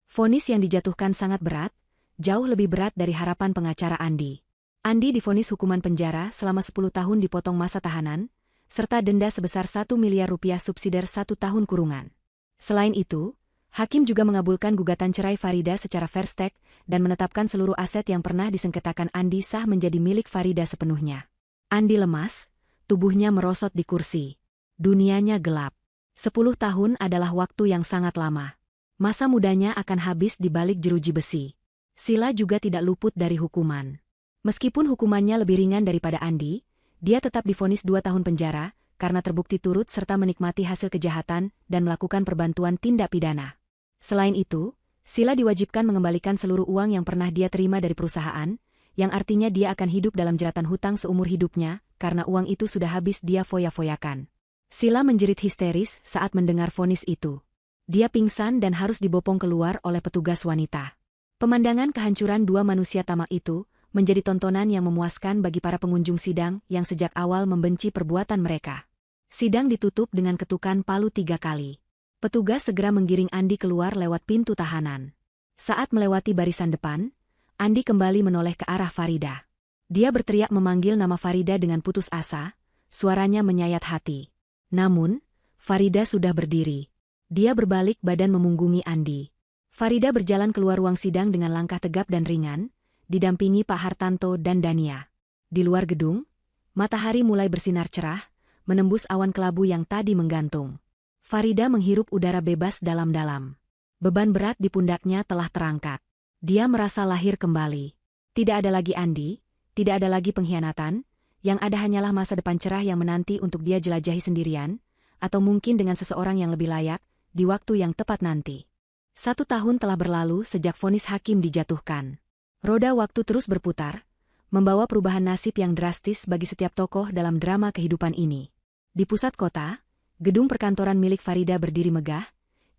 Vonis yang dijatuhkan sangat berat, jauh lebih berat dari harapan pengacara Andi. Andi divonis hukuman penjara selama 10 tahun dipotong masa tahanan, serta denda sebesar 1 miliar rupiah subsidiar 1 tahun kurungan. Selain itu, Hakim juga mengabulkan gugatan cerai Farida secara fair stake dan menetapkan seluruh aset yang pernah disengketakan Andi sah menjadi milik Farida sepenuhnya. Andi lemas, tubuhnya merosot di kursi. Dunianya gelap. 10 tahun adalah waktu yang sangat lama. Masa mudanya akan habis di balik jeruji besi. Sila juga tidak luput dari hukuman. Meskipun hukumannya lebih ringan daripada Andi, dia tetap divonis 2 tahun penjara karena terbukti turut serta menikmati hasil kejahatan dan melakukan perbantuan tindak pidana. Selain itu, Sila diwajibkan mengembalikan seluruh uang yang pernah dia terima dari perusahaan, yang artinya dia akan hidup dalam jeratan hutang seumur hidupnya, karena uang itu sudah habis dia foya-foyakan. Sila menjerit histeris saat mendengar vonis itu. Dia pingsan dan harus dibopong keluar oleh petugas wanita. Pemandangan kehancuran dua manusia tamak itu menjadi tontonan yang memuaskan bagi para pengunjung sidang yang sejak awal membenci perbuatan mereka. Sidang ditutup dengan ketukan palu 3 kali. Petugas segera menggiring Andi keluar lewat pintu tahanan. Saat melewati barisan depan, Andi kembali menoleh ke arah Farida. Dia berteriak memanggil nama Farida dengan putus asa, suaranya menyayat hati. Namun, Farida sudah berdiri. Dia berbalik badan memunggungi Andi. Farida berjalan keluar ruang sidang dengan langkah tegap dan ringan, didampingi Pak Hartanto dan Dania. Di luar gedung, matahari mulai bersinar cerah, menembus awan kelabu yang tadi menggantung. Farida menghirup udara bebas dalam-dalam. Beban berat di pundaknya telah terangkat. Dia merasa lahir kembali. Tidak ada lagi Andi, tidak ada lagi pengkhianatan, yang ada hanyalah masa depan cerah yang menanti untuk dia jelajahi sendirian, atau mungkin dengan seseorang yang lebih layak, di waktu yang tepat nanti. 1 tahun telah berlalu sejak vonis hakim dijatuhkan. Roda waktu terus berputar, membawa perubahan nasib yang drastis bagi setiap tokoh dalam drama kehidupan ini. Di pusat kota, gedung perkantoran milik Farida berdiri megah,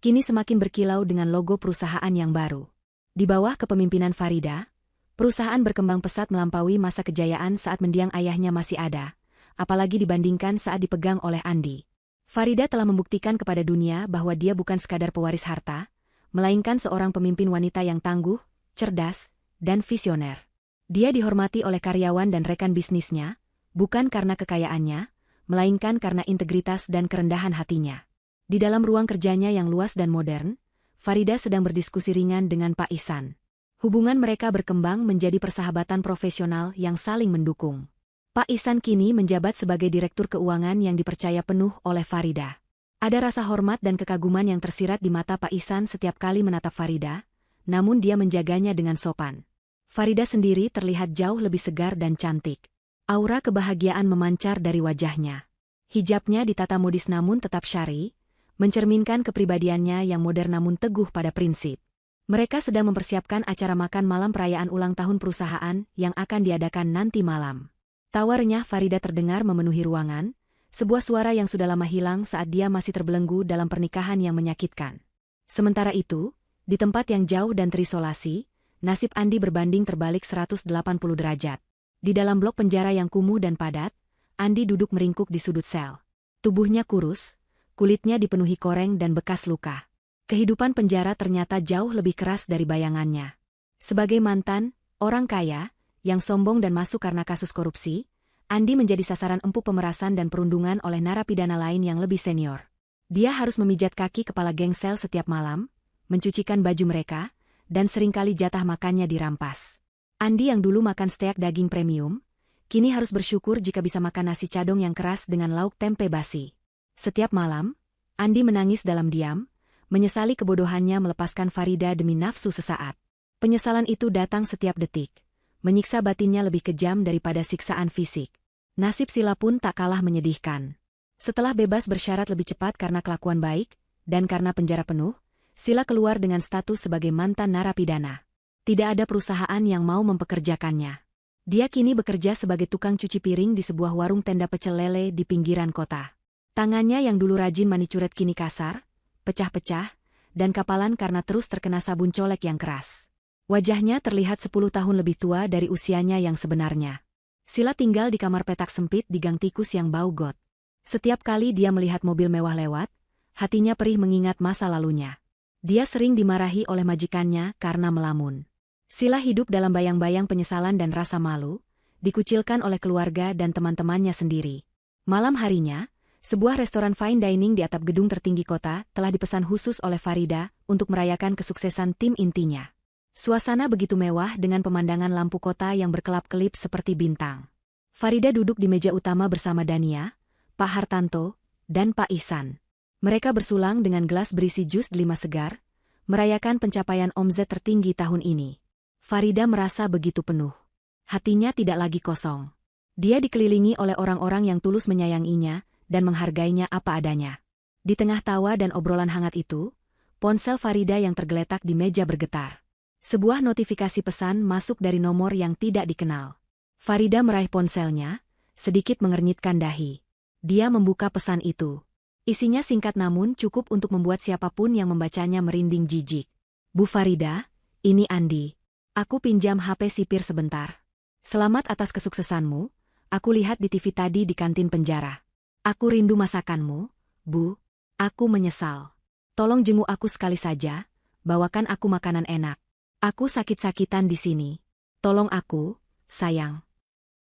kini semakin berkilau dengan logo perusahaan yang baru. Di bawah kepemimpinan Farida, perusahaan berkembang pesat melampaui masa kejayaan saat mendiang ayahnya masih ada, apalagi dibandingkan saat dipegang oleh Andi. Farida telah membuktikan kepada dunia bahwa dia bukan sekadar pewaris harta, melainkan seorang pemimpin wanita yang tangguh, cerdas, dan visioner. Dia dihormati oleh karyawan dan rekan bisnisnya, bukan karena kekayaannya, melainkan karena integritas dan kerendahan hatinya. Di dalam ruang kerjanya yang luas dan modern, Farida sedang berdiskusi ringan dengan Pak Ihsan. Hubungan mereka berkembang menjadi persahabatan profesional yang saling mendukung. Pak Ihsan kini menjabat sebagai direktur keuangan yang dipercaya penuh oleh Farida. Ada rasa hormat dan kekaguman yang tersirat di mata Pak Ihsan setiap kali menatap Farida, namun dia menjaganya dengan sopan. Farida sendiri terlihat jauh lebih segar dan cantik. Aura kebahagiaan memancar dari wajahnya. Hijabnya ditata modis namun tetap syar'i, mencerminkan kepribadiannya yang modern namun teguh pada prinsip. Mereka sedang mempersiapkan acara makan malam perayaan ulang tahun perusahaan yang akan diadakan nanti malam. Tawarnya Farida terdengar memenuhi ruangan, sebuah suara yang sudah lama hilang saat dia masih terbelenggu dalam pernikahan yang menyakitkan. Sementara itu, di tempat yang jauh dan terisolasi, nasib Andi berbanding terbalik 180 derajat. Di dalam blok penjara yang kumuh dan padat, Andi duduk meringkuk di sudut sel. Tubuhnya kurus, kulitnya dipenuhi koreng dan bekas luka. Kehidupan penjara ternyata jauh lebih keras dari bayangannya. Sebagai mantan, orang kaya, yang sombong dan masuk karena kasus korupsi, Andi menjadi sasaran empuk pemerasan dan perundungan oleh narapidana lain yang lebih senior. Dia harus memijat kaki kepala geng sel setiap malam, mencucikan baju mereka, dan seringkali jatah makannya dirampas. Andi yang dulu makan steak daging premium, kini harus bersyukur jika bisa makan nasi cadong yang keras dengan lauk tempe basi. Setiap malam, Andi menangis dalam diam, menyesali kebodohannya melepaskan Farida demi nafsu sesaat. Penyesalan itu datang setiap detik, menyiksa batinnya lebih kejam daripada siksaan fisik. Nasib Sila pun tak kalah menyedihkan. Setelah bebas bersyarat lebih cepat karena kelakuan baik, dan karena penjara penuh, Sila keluar dengan status sebagai mantan narapidana. Tidak ada perusahaan yang mau mempekerjakannya. Dia kini bekerja sebagai tukang cuci piring di sebuah warung tenda pecel lele di pinggiran kota. Tangannya yang dulu rajin mani curet kini kasar, pecah-pecah, dan kapalan karena terus terkena sabun colek yang keras. Wajahnya terlihat 10 tahun lebih tua dari usianya yang sebenarnya. Sila tinggal di kamar petak sempit di gang tikus yang bau got. Setiap kali dia melihat mobil mewah lewat, hatinya perih mengingat masa lalunya. Dia sering dimarahi oleh majikannya karena melamun. Sila hidup dalam bayang-bayang penyesalan dan rasa malu, dikucilkan oleh keluarga dan teman-temannya sendiri. Malam harinya, sebuah restoran fine dining di atap gedung tertinggi kota telah dipesan khusus oleh Farida untuk merayakan kesuksesan tim intinya. Suasana begitu mewah dengan pemandangan lampu kota yang berkelap-kelip seperti bintang. Farida duduk di meja utama bersama Dania, Pak Hartanto, dan Pak Ihsan. Mereka bersulang dengan gelas berisi jus delima segar, merayakan pencapaian omzet tertinggi tahun ini. Farida merasa begitu penuh. Hatinya tidak lagi kosong. Dia dikelilingi oleh orang-orang yang tulus menyayanginya dan menghargainya apa adanya. Di tengah tawa dan obrolan hangat itu, ponsel Farida yang tergeletak di meja bergetar. Sebuah notifikasi pesan masuk dari nomor yang tidak dikenal. Farida meraih ponselnya, sedikit mengernyitkan dahi. Dia membuka pesan itu. Isinya singkat namun cukup untuk membuat siapapun yang membacanya merinding jijik. Bu Farida, ini Andi. Aku pinjam HP sipir sebentar. Selamat atas kesuksesanmu, aku lihat di TV tadi di kantin penjara. Aku rindu masakanmu, Bu. Aku menyesal. Tolong jenguk aku sekali saja, bawakan aku makanan enak. Aku sakit-sakitan di sini. Tolong aku, sayang.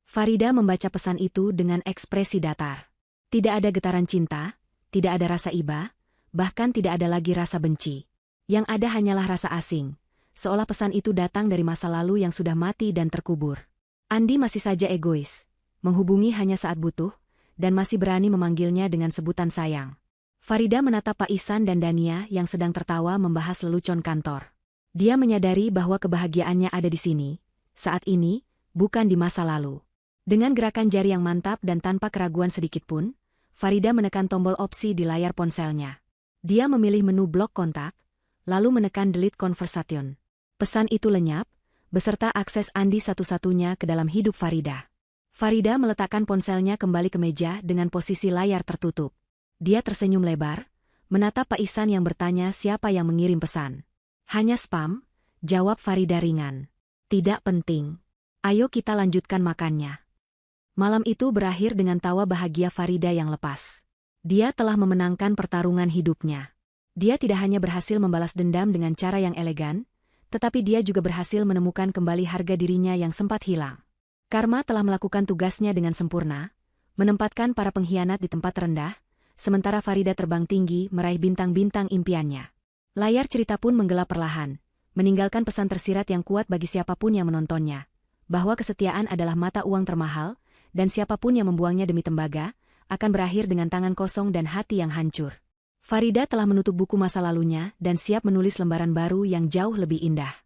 Farida membaca pesan itu dengan ekspresi datar. Tidak ada getaran cinta, tidak ada rasa iba, bahkan tidak ada lagi rasa benci. Yang ada hanyalah rasa asing. Seolah pesan itu datang dari masa lalu yang sudah mati dan terkubur. Andi masih saja egois, menghubungi hanya saat butuh, dan masih berani memanggilnya dengan sebutan sayang. Farida menatap Pak Ihsan dan Dania yang sedang tertawa membahas lelucon kantor. Dia menyadari bahwa kebahagiaannya ada di sini, saat ini, bukan di masa lalu. Dengan gerakan jari yang mantap dan tanpa keraguan sedikitpun, Farida menekan tombol opsi di layar ponselnya. Dia memilih menu blok kontak, lalu menekan delete conversation. Pesan itu lenyap, beserta akses Andi satu-satunya ke dalam hidup Farida. Farida meletakkan ponselnya kembali ke meja dengan posisi layar tertutup. Dia tersenyum lebar, menatap Pak Ihsan yang bertanya siapa yang mengirim pesan. Hanya spam, jawab Farida ringan. Tidak penting. Ayo kita lanjutkan makannya. Malam itu berakhir dengan tawa bahagia Farida yang lepas. Dia telah memenangkan pertarungan hidupnya. Dia tidak hanya berhasil membalas dendam dengan cara yang elegan, tetapi dia juga berhasil menemukan kembali harga dirinya yang sempat hilang. Karma telah melakukan tugasnya dengan sempurna, menempatkan para pengkhianat di tempat rendah, sementara Farida terbang tinggi meraih bintang-bintang impiannya. Layar cerita pun menggelap perlahan, meninggalkan pesan tersirat yang kuat bagi siapapun yang menontonnya, bahwa kesetiaan adalah mata uang termahal, dan siapapun yang membuangnya demi tembaga, akan berakhir dengan tangan kosong dan hati yang hancur. Farida telah menutup buku masa lalunya dan siap menulis lembaran baru yang jauh lebih indah.